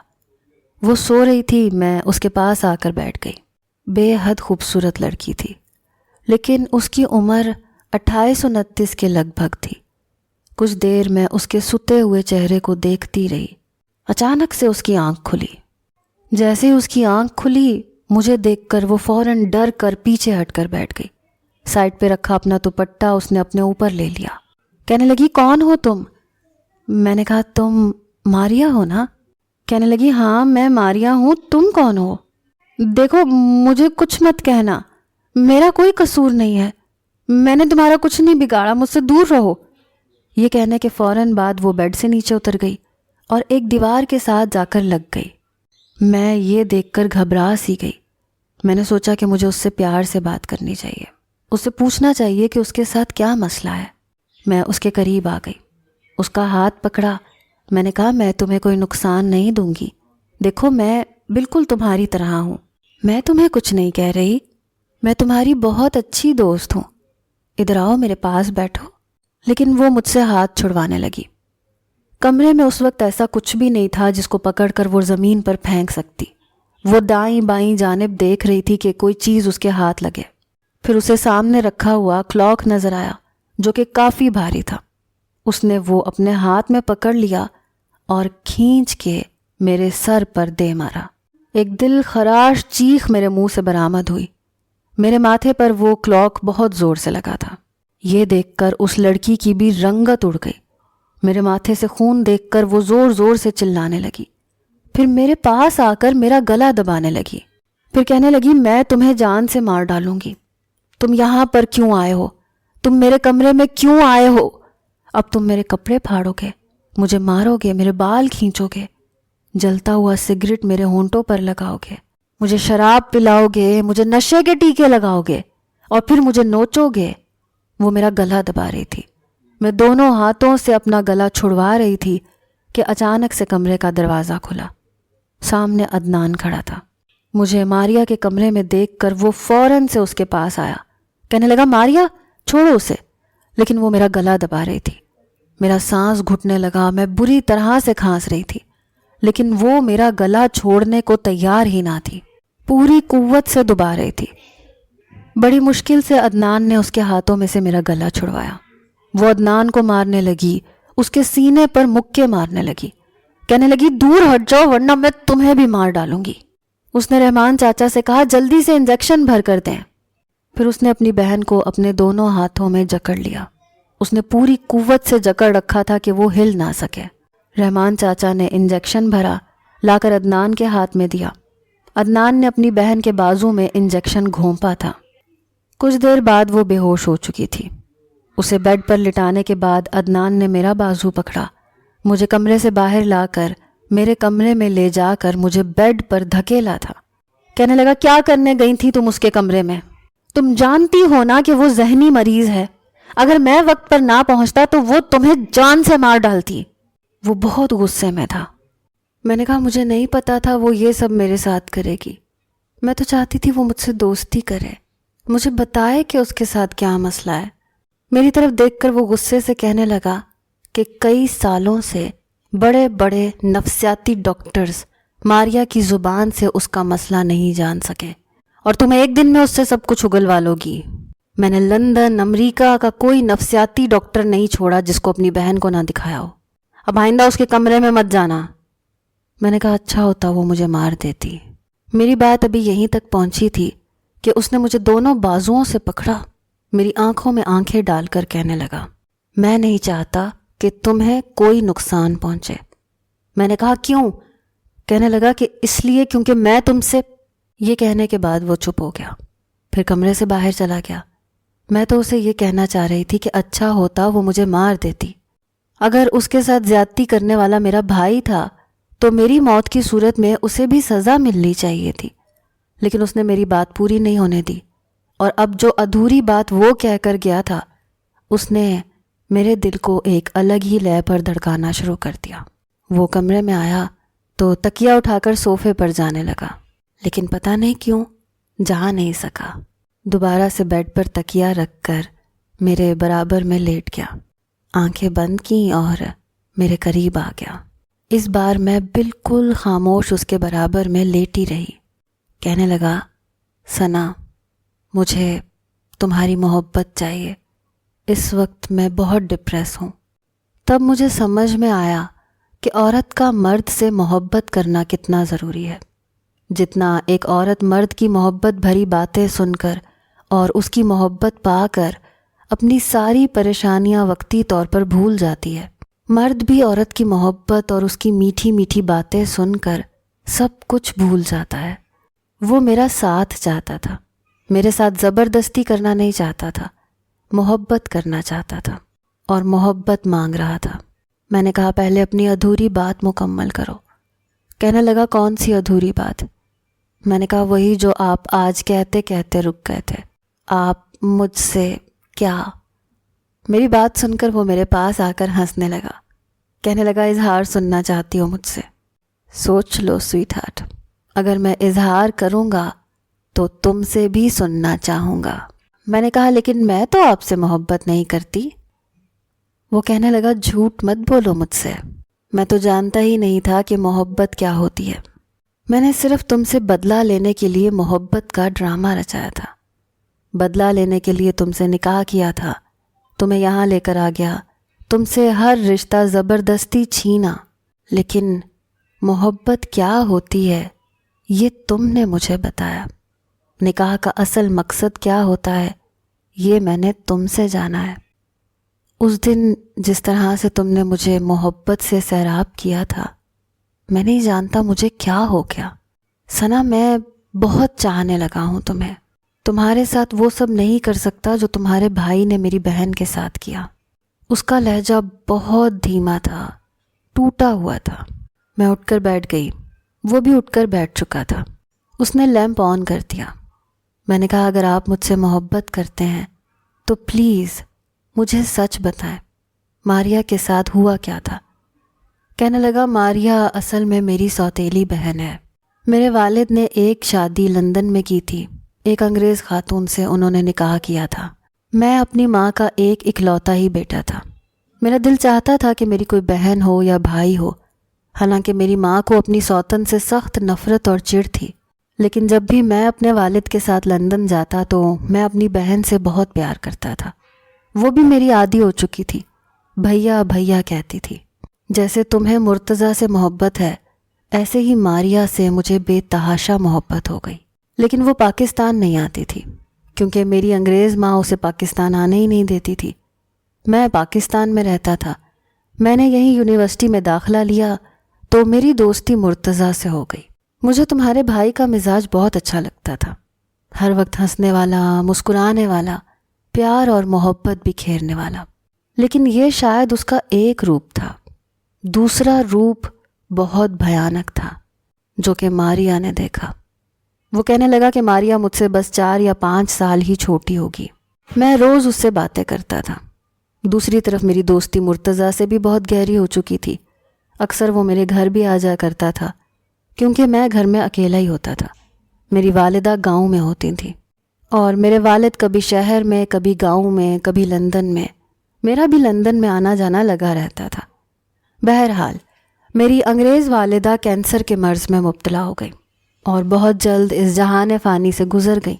وہ سو رہی تھی، میں اس کے پاس آ کر بیٹھ گئی۔ بے حد خوبصورت لڑکی تھی، لیکن اس کی عمر 28-29 کے لگ بھگ تھی۔ کچھ دیر میں اس کے ستے ہوئے چہرے کو دیکھتی رہی۔ اچانک سے اس کی آنکھ کھلی۔ جیسے ہی اس کی آنکھ کھلی، مجھے دیکھ کر وہ فوراً ڈر کر پیچھے ہٹ کر بیٹھ گئی۔ سائڈ پہ رکھا اپنا دوپٹہ اس نے اپنے اوپر لے لیا۔ کہنے لگی کون ہو تم؟ میں نے کہا تم ماریا ہو نا؟ کہنے لگی ہاں میں ماریا ہوں، تم کون ہو؟ دیکھو مجھے کچھ مت کہنا، میرا کوئی قصور نہیں ہے، میں نے تمہارا کچھ نہیں بگاڑا، مجھ سے دور رہو۔ یہ کہنے کے فوراً بعد وہ بیڈ سے نیچے اتر گئی اور ایک دیوار کے ساتھ جا کر لگ گئی۔ میں یہ دیکھ کر گھبرا سی گئی۔ میں نے سوچا کہ مجھے اس سے پیار سے بات کرنی چاہیے، اس سے پوچھنا چاہیے کہ اس کے ساتھ کیا مسئلہ ہے۔ میں اس کے قریب آ گئی، اس کا ہاتھ پکڑا۔ میں نے کہا میں تمہیں کوئی نقصان نہیں دوں گی، دیکھو میں بالکل تمہاری طرح ہوں، میں تمہیں کچھ نہیں کہہ رہی، میں تمہاری بہت اچھی دوست ہوں، ادھر آؤ میرے پاس بیٹھو۔ لیکن وہ مجھ سے ہاتھ چھڑوانے لگی۔ کمرے میں اس وقت ایسا کچھ بھی نہیں تھا جس کو پکڑ کر وہ زمین پر پھینک سکتی۔ وہ دائیں بائیں جانب دیکھ رہی تھی کہ کوئی چیز اس کے ہاتھ لگے۔ پھر اسے سامنے رکھا ہوا کلاک نظر آیا جو کہ کافی بھاری تھا۔ اس نے وہ اپنے ہاتھ میں پکڑ لیا اور کھینچ کے میرے سر پر دے مارا۔ ایک دل خراش چیخ میرے منہ سے برآمد ہوئی۔ میرے ماتھے پر وہ کلاک بہت زور سے لگا تھا۔ یہ دیکھ کر اس لڑکی کی بھی رنگت اڑ گئی۔ میرے ماتھے سے خون دیکھ کر وہ زور زور سے چلانے لگی، پھر میرے پاس آ کر میرا گلا دبانے لگی، پھر کہنے لگی میں تمہیں جان سے مار ڈالوں گی، تم یہاں پر کیوں آئے ہو، تم میرے کمرے میں کیوں آئے ہو، اب تم میرے کپڑے پھاڑو گے، مجھے مارو گے، میرے بال کھینچو گے، جلتا ہوا سگریٹ میرے ہونٹوں پر لگاؤ گے، مجھے شراب پلاؤ گے، مجھے نشے کے ٹیکے لگاؤ گے اور پھر مجھے نوچو گے۔ وہ میرا گلا دبا رہی تھی۔ میں دونوں ہاتھوں سے اپنا گلا چھڑوا رہی تھی کہ اچانک سے کمرے کا دروازہ کھلا۔ سامنے عدنان کھڑا تھا۔ مجھے ماریا کے کمرے میں دیکھ کر وہ فوراً سے اس کے پاس آیا، کہنے لگا ماریا چھوڑو اسے، لیکن وہ میرا گلا دبا رہی تھی۔ میرا سانس گھٹنے لگا، میں بری طرح سے کھانس رہی تھی، لیکن وہ میرا گلا چھوڑنے کو تیار ہی نہ تھی، پوری قوت سے دبا رہی تھی۔ بڑی مشکل سے عدنان نے اس کے ہاتھوں میں سے میرا گلا چھڑوایا۔ وہ عدنان کو مارنے لگی، اس کے سینے پر مکے مارنے لگی، کہنے لگی دور ہٹ جاؤ ورنہ میں تمہیں بھی مار ڈالوں گی۔ اس نے رحمان چاچا سے کہا جلدی سے انجیکشن بھر کر دیں۔ پھر اس نے اپنی بہن کو اپنے دونوں ہاتھوں میں جکڑ لیا۔ اس نے پوری قوت سے جکڑ رکھا تھا کہ وہ ہل نہ سکے۔ رحمان چاچا نے انجیکشن بھرا، لا کر عدنان کے ہاتھ میں دیا۔ عدنان نے اپنی بہن کے بازو میں انجیکشن گھونپا تھا۔ کچھ دیر بعد وہ بے ہوش ہو چکی تھی۔ اسے بیڈ پر لٹانے کے بعد عدنان نے میرا بازو پکڑا، مجھے کمرے سے باہر لا کر میرے کمرے میں لے جا کر مجھے بیڈ پر دھکیلا تھا۔ کہنے لگا کیا کرنے گئی تھی تم اس کے کمرے میں؟ تم جانتی ہو نا کہ وہ ذہنی مریض ہے، اگر میں وقت پر نہ پہنچتا تو وہ تمہیں جان سے مار ڈالتی۔ وہ بہت غصے میں تھا۔ میں نے کہا مجھے نہیں پتا تھا وہ یہ سب میرے ساتھ کرے گی، میں تو چاہتی تھی وہ مجھ سے دوستی کرے، مجھے بتائے کہ اس کے ساتھ کیا مسئلہ ہے۔ میری طرف دیکھ کر وہ غصے سے کہنے لگا کہ کئی سالوں سے بڑے بڑے نفسیاتی ڈاکٹرز ماریا کی زبان سے اس کا مسئلہ نہیں جان سکے اور تم ایک دن میں اس سے سب کچھ اگلوا لو گی۔ میں نے لندن، امریکہ کا کوئی نفسیاتی ڈاکٹر نہیں چھوڑا جس کو اپنی بہن کو نہ دکھایا ہو۔ اب آئندہ اس کے کمرے میں مت جانا۔ میں نے کہا اچھا ہوتا وہ مجھے مار دیتی۔ میری بات ابھی یہیں تک پہنچی تھی کہ اس نے مجھے دونوں بازوؤں سے پکڑا، میری آنکھوں میں آنکھیں ڈال کر کہنے لگا میں نہیں چاہتا کہ تمہیں کوئی نقصان پہنچے۔ میں نے کہا کیوں؟ کہنے لگا کہ اس لیے کیونکہ میں تم سے۔ یہ کہنے کے بعد وہ چپ ہو گیا، پھر کمرے سے باہر چلا گیا۔ میں تو اسے یہ کہنا چاہ رہی تھی کہ اچھا ہوتا وہ مجھے مار دیتی۔ اگر اس کے ساتھ زیادتی کرنے والا میرا بھائی تھا تو میری موت کی صورت میں اسے بھی سزا ملنی چاہیے تھی، لیکن اس نے میری بات پوری نہیں ہونے دی، اور اب جو ادھوری بات وہ کہہ کر گیا تھا اس نے میرے دل کو ایک الگ ہی لے پر دھڑکانا شروع کر دیا۔ وہ کمرے میں آیا تو تکیہ اٹھا کر صوفے پر جانے لگا، لیکن پتہ نہیں کیوں جا نہیں سکا۔ دوبارہ سے بیڈ پر تکیہ رکھ کر میرے برابر میں لیٹ گیا، آنکھیں بند کیں اور میرے قریب آ گیا۔ اس بار میں بالکل خاموش اس کے برابر میں لیٹی رہی۔ کہنے لگا ثنا مجھے تمہاری محبت چاہیے، اس وقت میں بہت ڈپریس ہوں۔ تب مجھے سمجھ میں آیا کہ عورت کا مرد سے محبت کرنا کتنا ضروری ہے، جتنا ایک عورت مرد کی محبت بھری باتیں سن کر اور اس کی محبت پا کر اپنی ساری پریشانیاں وقتی طور پر بھول جاتی ہے، مرد بھی عورت کی محبت اور اس کی میٹھی میٹھی باتیں سن کر سب کچھ بھول جاتا ہے۔ وہ میرا ساتھ چاہتا تھا، میرے ساتھ زبردستی کرنا نہیں چاہتا تھا، محبت کرنا چاہتا تھا اور محبت مانگ رہا تھا۔ میں نے کہا پہلے اپنی ادھوری بات مکمل کرو۔ کہنے لگا کون سی ادھوری بات؟ میں نے کہا وہی جو آپ آج کہتے کہتے رک گئے تھے، آپ مجھ سے کیا؟ میری بات سن کر وہ میرے پاس آ کر ہنسنے لگا، کہنے لگا اظہار سننا چاہتی ہو مجھ سے؟ سوچ لو سویٹ ہارٹ، اگر میں اظہار کروں گا تو تم سے بھی سننا چاہوں گا۔ میں نے کہا لیکن میں تو آپ سے محبت نہیں کرتی۔ وہ کہنے لگا جھوٹ مت بولو مجھ سے، میں تو جانتا ہی نہیں تھا کہ محبت کیا ہوتی ہے، میں نے صرف تم سے بدلہ لینے کے لیے محبت کا ڈرامہ رچایا تھا۔ بدلہ لینے کے لیے تم سے نکاح کیا تھا، تمہیں یہاں لے کر آ گیا، تم سے ہر رشتہ زبردستی چھینا، لیکن محبت کیا ہوتی ہے یہ تم نے مجھے بتایا، نکاح کا اصل مقصد کیا ہوتا ہے یہ میں نے تم سے جانا ہے۔ اس دن جس طرح سے تم نے مجھے محبت سے سیراب کیا تھا، میں نہیں جانتا مجھے کیا ہو گیا۔ ثنا، میں بہت چاہنے لگا ہوں تمہیں، تمہارے ساتھ وہ سب نہیں کر سکتا جو تمہارے بھائی نے میری بہن کے ساتھ کیا۔ اس کا لہجہ بہت دھیما تھا، ٹوٹا ہوا تھا۔ میں اٹھ کر بیٹھ گئی، وہ بھی اٹھ کر بیٹھ چکا تھا۔ اس نے لیمپ آن کر دیا۔ میں نے کہا اگر آپ مجھ سے محبت کرتے ہیں تو پلیز مجھے سچ بتائیں، ماریا کے ساتھ ہوا کیا تھا؟ کہنے لگا ماریا اصل میں میری سوتیلی بہن ہے۔ میرے والد نے ایک شادی لندن میں کی تھی، ایک انگریز خاتون سے انہوں نے نکاح کیا تھا۔ میں اپنی ماں کا ایک اکلوتا ہی بیٹا تھا۔ میرا دل چاہتا تھا کہ میری کوئی بہن ہو یا بھائی ہو، حالانکہ میری ماں کو اپنی سوتن سے سخت نفرت اور چڑ تھی، لیکن جب بھی میں اپنے والد کے ساتھ لندن جاتا تو میں اپنی بہن سے بہت پیار کرتا تھا۔ وہ بھی میری عادی ہو چکی تھی، بھیا بھیا کہتی تھی۔ جیسے تمہیں مرتضیٰ سے محبت ہے، ایسے ہی ماریا سے مجھے بے تحاشا محبت ہو گئی۔ لیکن وہ پاکستان نہیں آتی تھی، کیونکہ میری انگریز ماں اسے پاکستان آنے ہی نہیں دیتی تھی۔ میں پاکستان میں رہتا تھا، میں نے یہیں یونیورسٹی میں داخلہ لیا تو میری دوستی مرتضیٰ سے ہو گئی۔ مجھے تمہارے بھائی کا مزاج بہت اچھا لگتا تھا، ہر وقت ہنسنے والا، مسکرانے والا، پیار اور محبت بکھیرنے والا۔ لیکن یہ شاید اس کا ایک روپ تھا، دوسرا روپ بہت بھیانک تھا جو کہ ماریا نے دیکھا۔ وہ کہنے لگا کہ ماریا مجھ سے بس 4 یا 5 سال ہی چھوٹی ہوگی۔ میں روز اس سے باتیں کرتا تھا۔ دوسری طرف میری دوستی مرتضیٰ سے بھی بہت گہری ہو چکی تھی۔ اکثر وہ میرے گھر بھی آ جا کرتا تھا، کیونکہ میں گھر میں اکیلا ہی ہوتا تھا۔ میری والدہ گاؤں میں ہوتی تھیں اور میرے والد کبھی شہر میں، کبھی گاؤں میں، کبھی لندن میں۔ میرا بھی لندن میں آنا جانا لگا رہتا تھا۔ بہرحال میری انگریز والدہ کینسر کے مرض میں مبتلا ہو گئی اور بہت جلد اس جہان فانی سے گزر گئی۔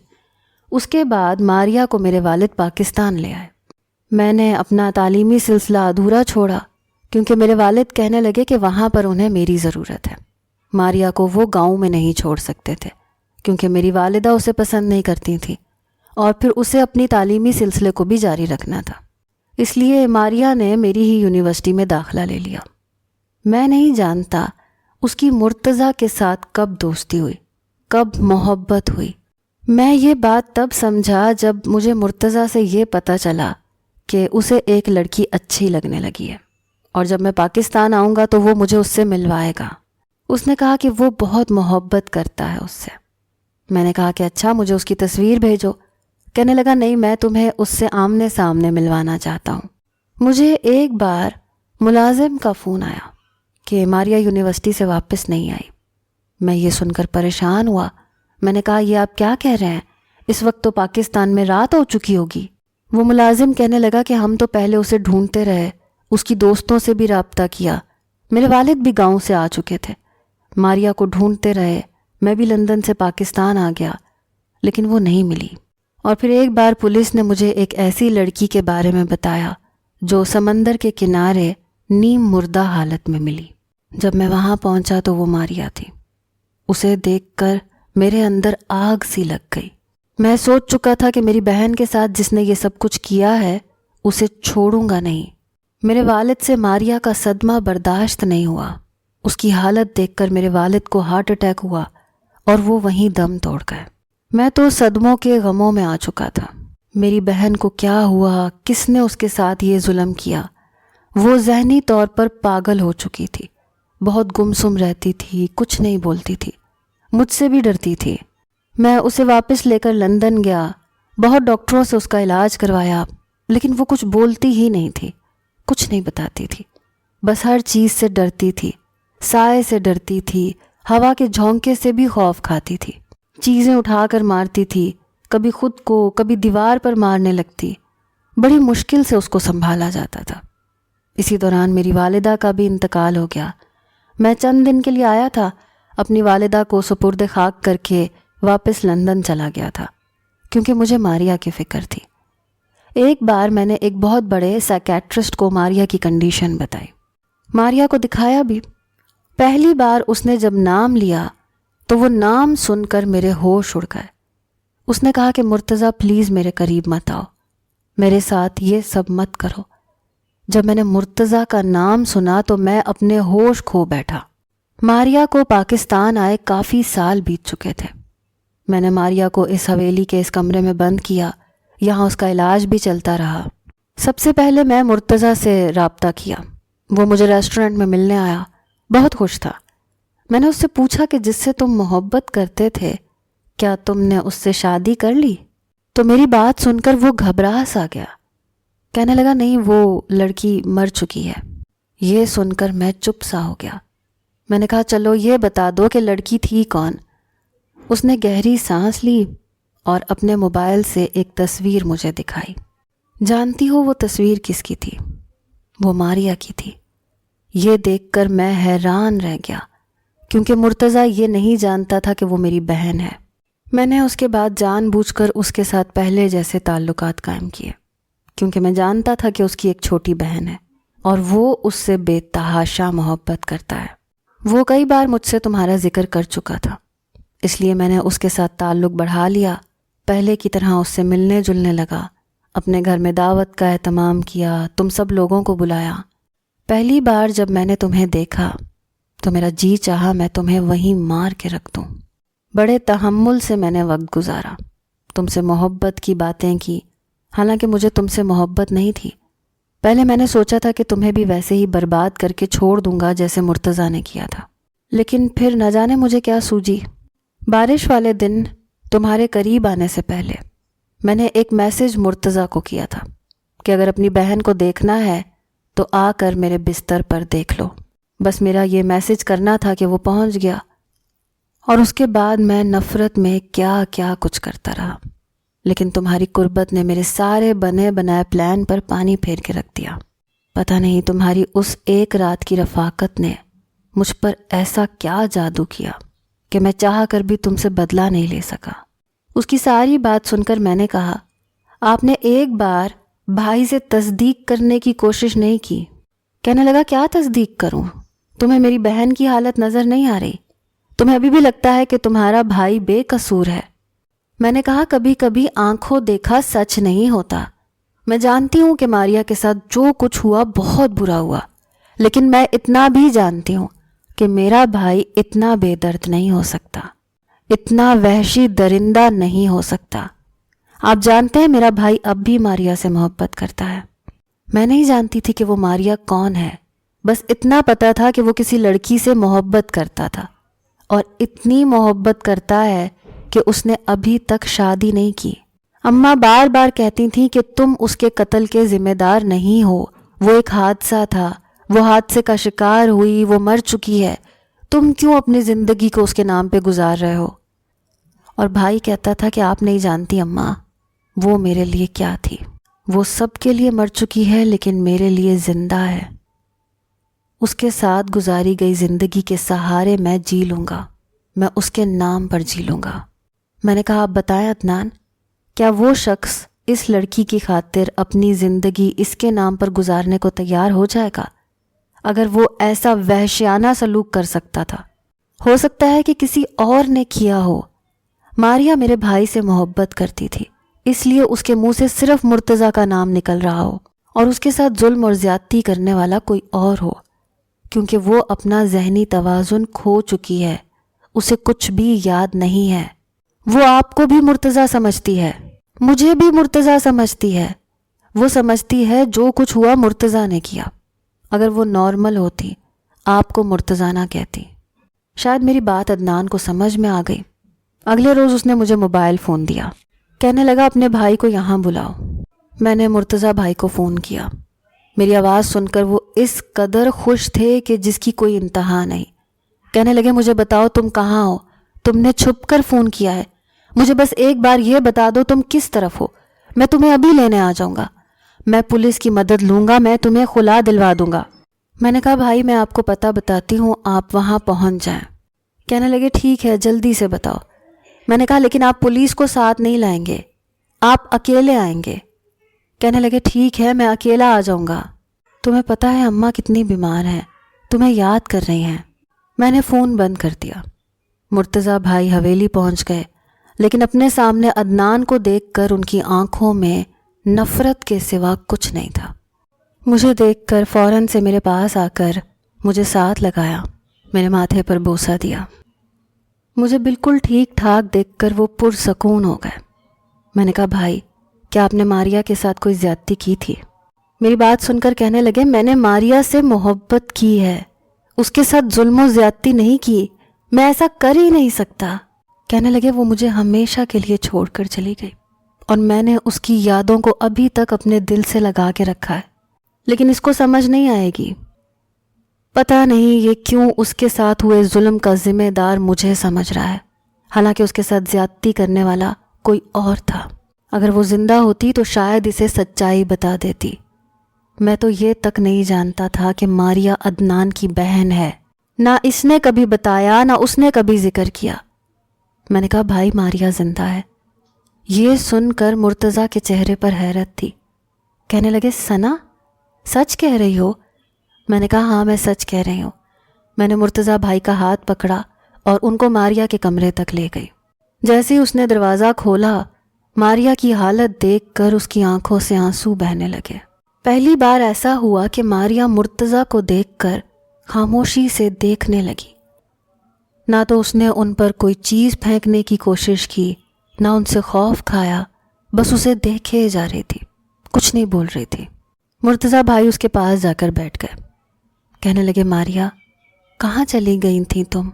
اس کے بعد ماریا کو میرے والد پاکستان لے آئے۔ میں نے اپنا تعلیمی سلسلہ ادھورا چھوڑا کیونکہ میرے والد کہنے لگے کہ وہاں پر انہیں میری ضرورت ہے۔ ماریا کو وہ گاؤں میں نہیں چھوڑ سکتے تھے کیونکہ میری والدہ اسے پسند نہیں کرتی تھی اور پھر اسے اپنی تعلیمی سلسلے کو بھی جاری رکھنا تھا۔ اس لیے ماریا نے میری ہی یونیورسٹی میں داخلہ لے لیا۔ میں نہیں جانتا اس کی مرتضیٰ کے ساتھ کب دوستی ہوئی، کب محبت ہوئی۔ میں یہ بات تب سمجھا جب مجھے مرتضیٰ سے یہ پتہ چلا کہ اسے ایک لڑکی اچھی لگنے لگی ہے، اور جب میں پاکستان آؤں گا تو وہ مجھے اس سے ملوائے گا۔ اس نے کہا کہ وہ بہت محبت کرتا ہے اس سے۔ میں نے کہا کہ اچھا، مجھے اس کی تصویر بھیجو۔ کہنے لگا نہیں، میں تمہیں اس سے آمنے سامنے ملوانا چاہتا ہوں۔ مجھے ایک بار ملازم کا فون آیا کہ ماریا یونیورسٹی سے واپس نہیں آئی۔ میں یہ سن کر پریشان ہوا۔ میں نے کہا یہ آپ کیا کہہ رہے ہیں؟ اس وقت تو پاکستان میں رات ہو چکی ہوگی۔ وہ ملازم کہنے لگا کہ ہم تو پہلے اسے ڈھونڈتے رہے، اس کی دوستوں سے بھی رابطہ کیا، میرے والد بھی گاؤں سے آ چکے تھے، ماریا کو ڈھونڈتے رہے، میں بھی لندن سے پاکستان آ گیا، لیکن وہ نہیں ملی۔ اور پھر ایک بار پولیس نے مجھے ایک ایسی لڑکی کے بارے میں بتایا جو سمندر کے کنارے نیم مردہ حالت میں ملی۔ جب میں وہاں پہنچا تو وہ ماریا تھی۔ اسے دیکھ کر میرے اندر آگ سی لگ گئی۔ میں سوچ چکا تھا کہ میری بہن کے ساتھ جس نے یہ سب کچھ کیا ہے اسے چھوڑوں گا نہیں۔ میرے والد سے ماریا کا صدمہ برداشت نہیں ہوا۔ اس کی حالت دیکھ کر میرے والد کو ہارٹ اٹیک ہوا اور وہ وہیں دم توڑ گئے۔ میں تو صدموں کے غموں میں آ چکا تھا۔ میری بہن کو کیا ہوا، کس نے اس کے ساتھ یہ ظلم کیا؟ وہ ذہنی طور پر پاگل ہو چکی تھی، بہت گمسم رہتی تھی، کچھ نہیں بولتی تھی، مجھ سے بھی ڈرتی تھی۔ میں اسے واپس لے کر لندن گیا، بہت ڈاکٹروں سے اس کا علاج کروایا، لیکن وہ کچھ بولتی ہی نہیں تھی، کچھ نہیں بتاتی تھی، بس ہر چیز سے ڈرتی تھی، سائے سے ڈرتی تھی، ہوا کے جھونکے سے بھی خوف کھاتی تھی، چیزیں اٹھا کر مارتی تھی، کبھی خود کو کبھی دیوار پر مارنے لگتی۔ بڑی مشکل سے اس کو سنبھالا جاتا تھا۔ اسی دوران میری والدہ کا بھی انتقال ہو گیا۔ میں چند دن کے لیے آیا تھا، اپنی والدہ کو سپرد خاک کر کے واپس لندن چلا گیا تھا۔ کیونکہ مجھے ماریا کی فکر تھی۔ ایک بار میں نے ایک بہت بڑے سائیکیٹرسٹ کو ماریا کی کنڈیشن بتائی، ماریا کو دکھایا بھی۔ پہلی بار اس نے جب نام لیا تو وہ نام سن کر میرے ہوش اڑ گئے۔ اس نے کہا کہ مرتضیٰ پلیز میرے قریب مت آؤ، میرے ساتھ یہ سب مت کرو۔ جب میں نے مرتضیٰ کا نام سنا تو میں اپنے ہوش کھو بیٹھا۔ ماریا کو پاکستان آئے کافی سال بیت چکے تھے۔ میں نے ماریا کو اس حویلی کے اس کمرے میں بند کیا، یہاں اس کا علاج بھی چلتا رہا۔ سب سے پہلے میں مرتضیٰ سے رابطہ کیا۔ وہ مجھے ریسٹورنٹ میں ملنے آیا، بہت خوش تھا۔ میں نے اس سے پوچھا کہ جس سے تم محبت کرتے تھے کیا تم نے اس سے شادی کر لی؟ تو میری بات سن کر وہ گھبرا سا گیا، کہنے لگا نہیں، وہ لڑکی مر چکی ہے۔ یہ سن کر میں چپ سا ہو گیا۔ میں نے کہا چلو یہ بتا دو کہ لڑکی تھی کون؟ اس نے گہری سانس لی اور اپنے موبائل سے ایک تصویر مجھے دکھائی۔ جانتی ہو وہ تصویر کس کی تھی؟ وہ ماریا کی تھی۔ یہ دیکھ کر میں حیران رہ گیا، کیونکہ مرتضیٰ یہ نہیں جانتا تھا کہ وہ میری بہن ہے۔ میں نے اس کے بعد جان بوجھ کر اس کے ساتھ پہلے جیسے تعلقات قائم کیے، کیونکہ میں جانتا تھا کہ اس کی ایک چھوٹی بہن ہے اور وہ اس سے بے تحاشا محبت کرتا ہے۔ وہ کئی بار مجھ سے تمہارا ذکر کر چکا تھا، اس لیے میں نے اس کے ساتھ تعلق بڑھا لیا، پہلے کی طرح اس سے ملنے جلنے لگا، اپنے گھر میں دعوت کا اہتمام کیا، تم سب لوگوں کو بلایا۔ پہلی بار جب میں نے تمہیں دیکھا تو میرا جی چاہا میں تمہیں وہیں مار کے رکھ دوں۔ بڑے تحمل سے میں نے وقت گزارا، تم سے محبت کی باتیں کی، حالانکہ مجھے تم سے محبت نہیں تھی۔ پہلے میں نے سوچا تھا کہ تمہیں بھی ویسے ہی برباد کر کے چھوڑ دوں گا جیسے مرتضیٰ نے کیا تھا، لیکن پھر نہ جانے مجھے کیا سوجی۔ بارش والے دن تمہارے قریب آنے سے پہلے میں نے ایک میسج مرتضیٰ کو کیا تھا کہ اگر اپنی بہن کو دیکھنا ہے تو آ کر میرے بستر پر دیکھ لو۔ بس میرا یہ میسج کرنا تھا کہ وہ پہنچ گیا، اور اس کے بعد میں نفرت میں کیا کیا کچھ کرتا رہا، لیکن تمہاری قربت نے میرے سارے بنے بنائے پلان پر پانی پھیر کے رکھ دیا۔ پتہ نہیں تمہاری اس ایک رات کی رفاقت نے مجھ پر ایسا کیا جادو کیا کہ میں چاہ کر بھی تم سے بدلہ نہیں لے سکا۔ اس کی ساری بات سن کر میں نے کہا، آپ نے ایک بار بھائی سے تصدیق کرنے کی کوشش نہیں کی؟ کہنے لگا کیا تصدیق کروں؟ تمہیں میری بہن کی حالت نظر نہیں آ رہی؟ تمہیں ابھی بھی لگتا ہے کہ تمہارا بھائی بے قصور ہے؟ میں نے کہا کبھی کبھی آنکھوں دیکھا سچ نہیں ہوتا۔ میں جانتی ہوں کہ ماریا کے ساتھ جو کچھ ہوا بہت برا ہوا، لیکن میں اتنا بھی جانتی ہوں کہ میرا بھائی اتنا بے درد نہیں ہو سکتا، اتنا وحشی درندہ نہیں ہو سکتا۔ آپ جانتے ہیں میرا بھائی اب بھی ماریا سے محبت کرتا ہے۔ میں نہیں جانتی تھی کہ وہ ماریا کون ہے، بس اتنا پتا تھا کہ وہ کسی لڑکی سے محبت کرتا تھا، اور اتنی محبت کرتا ہے کہ اس نے ابھی تک شادی نہیں کی۔ اماں بار بار کہتی تھیں کہ تم اس کے قتل کے ذمہ دار نہیں ہو، وہ ایک حادثہ تھا، وہ حادثے کا شکار ہوئی، وہ مر چکی ہے، تم کیوں اپنی زندگی کو اس کے نام پہ گزار رہے ہو؟ اور بھائی کہتا تھا کہ آپ نہیں جانتی اماں، وہ میرے لیے کیا تھی، وہ سب کے لیے مر چکی ہے لیکن میرے لیے زندہ ہے۔ اس کے ساتھ گزاری گئی زندگی کے سہارے میں جی لوں گا، میں اس کے نام پر جی لوں گا۔ میں نے کہا آپ بتائیں عدنان، کیا وہ شخص اس لڑکی کی خاطر اپنی زندگی اس کے نام پر گزارنے کو تیار ہو جائے گا؟ اگر وہ ایسا وحشیانہ سلوک کر سکتا تھا، ہو سکتا ہے کہ کسی اور نے کیا ہو۔ ماریا میرے بھائی سے محبت کرتی تھی، اس لیے اس کے منہ سے صرف مرتضیٰ کا نام نکل رہا ہو، اور اس کے ساتھ ظلم اور زیادتی کرنے والا کوئی اور ہو، کیونکہ وہ اپنا ذہنی توازن کھو چکی ہے، اسے کچھ بھی یاد نہیں ہے۔ وہ آپ کو بھی مرتضیٰ سمجھتی ہے، مجھے بھی مرتضیٰ سمجھتی ہے، وہ سمجھتی ہے جو کچھ ہوا مرتضیٰ نے کیا۔ اگر وہ نارمل ہوتی آپ کو مرتضیٰ نہ کہتی۔ شاید میری بات عدنان کو سمجھ میں آ گئی۔ اگلے روز اس نے مجھے موبائل فون دیا، کہنے لگا اپنے بھائی کو یہاں بلاؤ۔ میں نے مرتضیٰ بھائی کو فون کیا۔ میری آواز سن کر وہ اس قدر خوش تھے کہ جس کی کوئی انتہا نہیں۔ کہنے لگے مجھے بتاؤ تم کہاں ہو، تم نے چھپ کر فون کیا ہے، مجھے بس ایک بار یہ بتا دو تم کس طرف ہو، میں تمہیں ابھی لینے آ جاؤں گا، میں پولیس کی مدد لوں گا، میں تمہیں خلا دلوا دوں گا۔ میں نے کہا بھائی میں آپ کو پتہ بتاتی ہوں، آپ وہاں پہنچ جائیں۔ کہنے لگے ٹھیک ہے جلدی سے بتاؤ۔ میں نے کہا لیکن آپ پولیس کو ساتھ نہیں لائیں گے، آپ اکیلے آئیں گے؟ کہنے لگے ٹھیک ہے میں اکیلا آ جاؤں گا۔ تمہیں پتہ ہے اماں کتنی بیمار ہیں، تمہیں یاد کر رہی ہیں۔ میں نے فون بند کر دیا۔ مرتضیٰ بھائی حویلی پہنچ گئے، لیکن اپنے سامنے عدنان کو دیکھ کر ان کی آنکھوں میں نفرت کے سوا کچھ نہیں تھا۔ مجھے دیکھ کر فوراً سے میرے پاس آ کر مجھے ساتھ لگایا، میرے ماتھے پر بوسہ دیا۔ مجھے بالکل ٹھیک ٹھاک دیکھ کر وہ پرسکون ہو گئے۔ میں نے کہا بھائی کیا آپ نے ماریا کے ساتھ کوئی زیادتی کی تھی؟ میری بات سن کر کہنے لگے میں نے ماریا سے محبت کی ہے، اس کے ساتھ ظلم و زیادتی نہیں کی، میں ایسا کر ہی نہیں سکتا۔ کہنے لگے وہ مجھے ہمیشہ کے لیے چھوڑ کر چلی گئی اور میں نے اس کی یادوں کو ابھی تک اپنے دل سے لگا کے رکھا ہے، لیکن اس کو سمجھ نہیں آئے گی۔ پتہ نہیں یہ کیوں اس کے ساتھ ہوئے ظلم کا ذمہ دار مجھے سمجھ رہا ہے، حالانکہ اس کے ساتھ زیادتی کرنے والا کوئی اور تھا۔ اگر وہ زندہ ہوتی تو شاید اسے سچائی بتا دیتی۔ میں تو یہ تک نہیں جانتا تھا کہ ماریا عدنان کی بہن ہے، نہ اس نے کبھی بتایا نہ اس نے کبھی ذکر کیا۔ میں نے کہا بھائی ماریا زندہ ہے۔ یہ سن کر مرتضیٰ کے چہرے پر حیرت تھی۔ کہنے لگے ثنا سچ کہہ رہی ہو؟ میں نے کہا ہاں میں سچ کہہ رہی ہوں۔ میں نے مرتضیٰ بھائی کا ہاتھ پکڑا اور ان کو ماریا کے کمرے تک لے گئی۔ جیسے ہی اس نے دروازہ کھولا، ماریا کی حالت دیکھ کر اس کی آنکھوں سے آنسو بہنے لگے۔ پہلی بار ایسا ہوا کہ ماریا مرتضیٰ کو دیکھ کر خاموشی سے دیکھنے لگی۔ نہ تو اس نے ان پر کوئی چیز پھینکنے کی کوشش کی، نہ ان سے خوف کھایا، بس اسے دیکھے جا رہی تھی، کچھ نہیں بول رہی تھی۔ مرتضیٰ بھائی اس کے پاس جا کر بیٹھ گئے۔ کہنے لگے ماریا کہاں چلی گئی تھی تم؟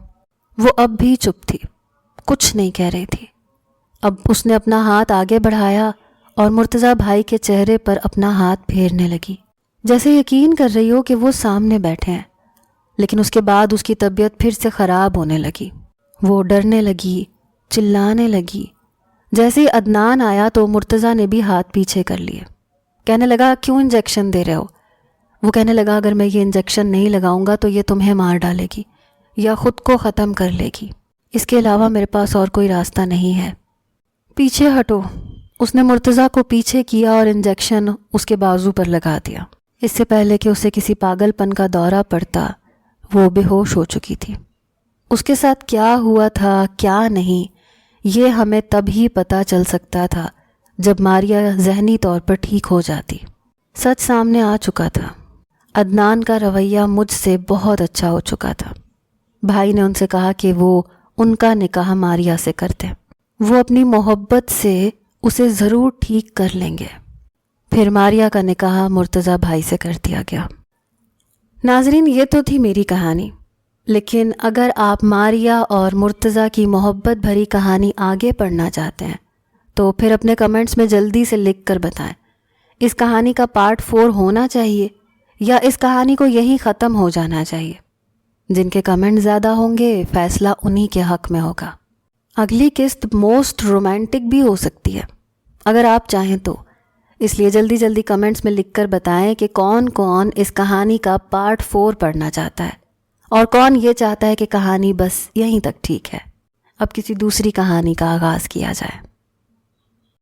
وہ اب بھی چپ تھی، کچھ نہیں کہہ رہی تھی۔ اب اس نے اپنا ہاتھ آگے بڑھایا اور مرتضیٰ بھائی کے چہرے پر اپنا ہاتھ پھیرنے لگی، جیسے یقین کر رہی ہو کہ وہ سامنے بیٹھے ہیں۔ لیکن اس کے بعد اس کی طبیعت پھر سے خراب ہونے لگی، وہ ڈرنے لگی، چلانے لگی۔ جیسے ہی عدنان آیا تو مرتضیٰ نے بھی ہاتھ پیچھے کر لیے۔ کہنے لگا کیوں انجیکشن دے رہے ہو؟ وہ کہنے لگا اگر میں یہ انجیکشن نہیں لگاؤں گا تو یہ تمہیں مار ڈالے گی یا خود کو ختم کر لے گی، اس کے علاوہ میرے پاس اور کوئی راستہ نہیں ہے۔ پیچھے ہٹو۔ اس نے مرتضیٰ کو پیچھے کیا اور انجیکشن اس کے بازو پر لگا دیا۔ اس سے پہلے کہ اسے کسی پاگل پن کا دورہ پڑتا وہ بے ہوش ہو چکی تھی۔ اس کے ساتھ کیا ہوا تھا کیا نہیں یہ ہمیں تب ہی پتہ چل سکتا تھا جب ماریا ذہنی طور پر ٹھیک ہو جاتی۔ سچ سامنے آ چکا تھا، عدنان کا رویہ مجھ سے بہت اچھا ہو چکا تھا۔ بھائی نے ان سے کہا کہ وہ ان کا نکاح ماریا سے کرتے، وہ اپنی محبت سے اسے ضرور ٹھیک کر لیں گے۔ پھر ماریا کا نکاح مرتضیٰ بھائی سے کر دیا گیا۔ ناظرین یہ تو تھی میری کہانی، لیکن اگر آپ ماریا اور مرتضیٰ کی محبت بھری کہانی آگے پڑھنا چاہتے ہیں تو پھر اپنے کمنٹس میں جلدی سے لکھ کر بتائیں اس کہانی کا پارٹ 4 ہونا چاہیے یا اس کہانی کو یہی ختم ہو جانا چاہیے۔ جن کے کمنٹ زیادہ ہوں گے فیصلہ انہی کے حق میں ہوگا۔ اگلی قسط موسٹ رومانٹک بھی ہو سکتی ہے اگر آپ چاہیں تو، اس لیے جلدی جلدی کمنٹس میں لکھ کر بتائیں کہ کون کون اس کہانی کا پارٹ 4 پڑھنا چاہتا ہے اور کون یہ چاہتا ہے کہ کہانی بس یہیں تک ٹھیک ہے، اب کسی دوسری کہانی کا آغاز کیا جائے۔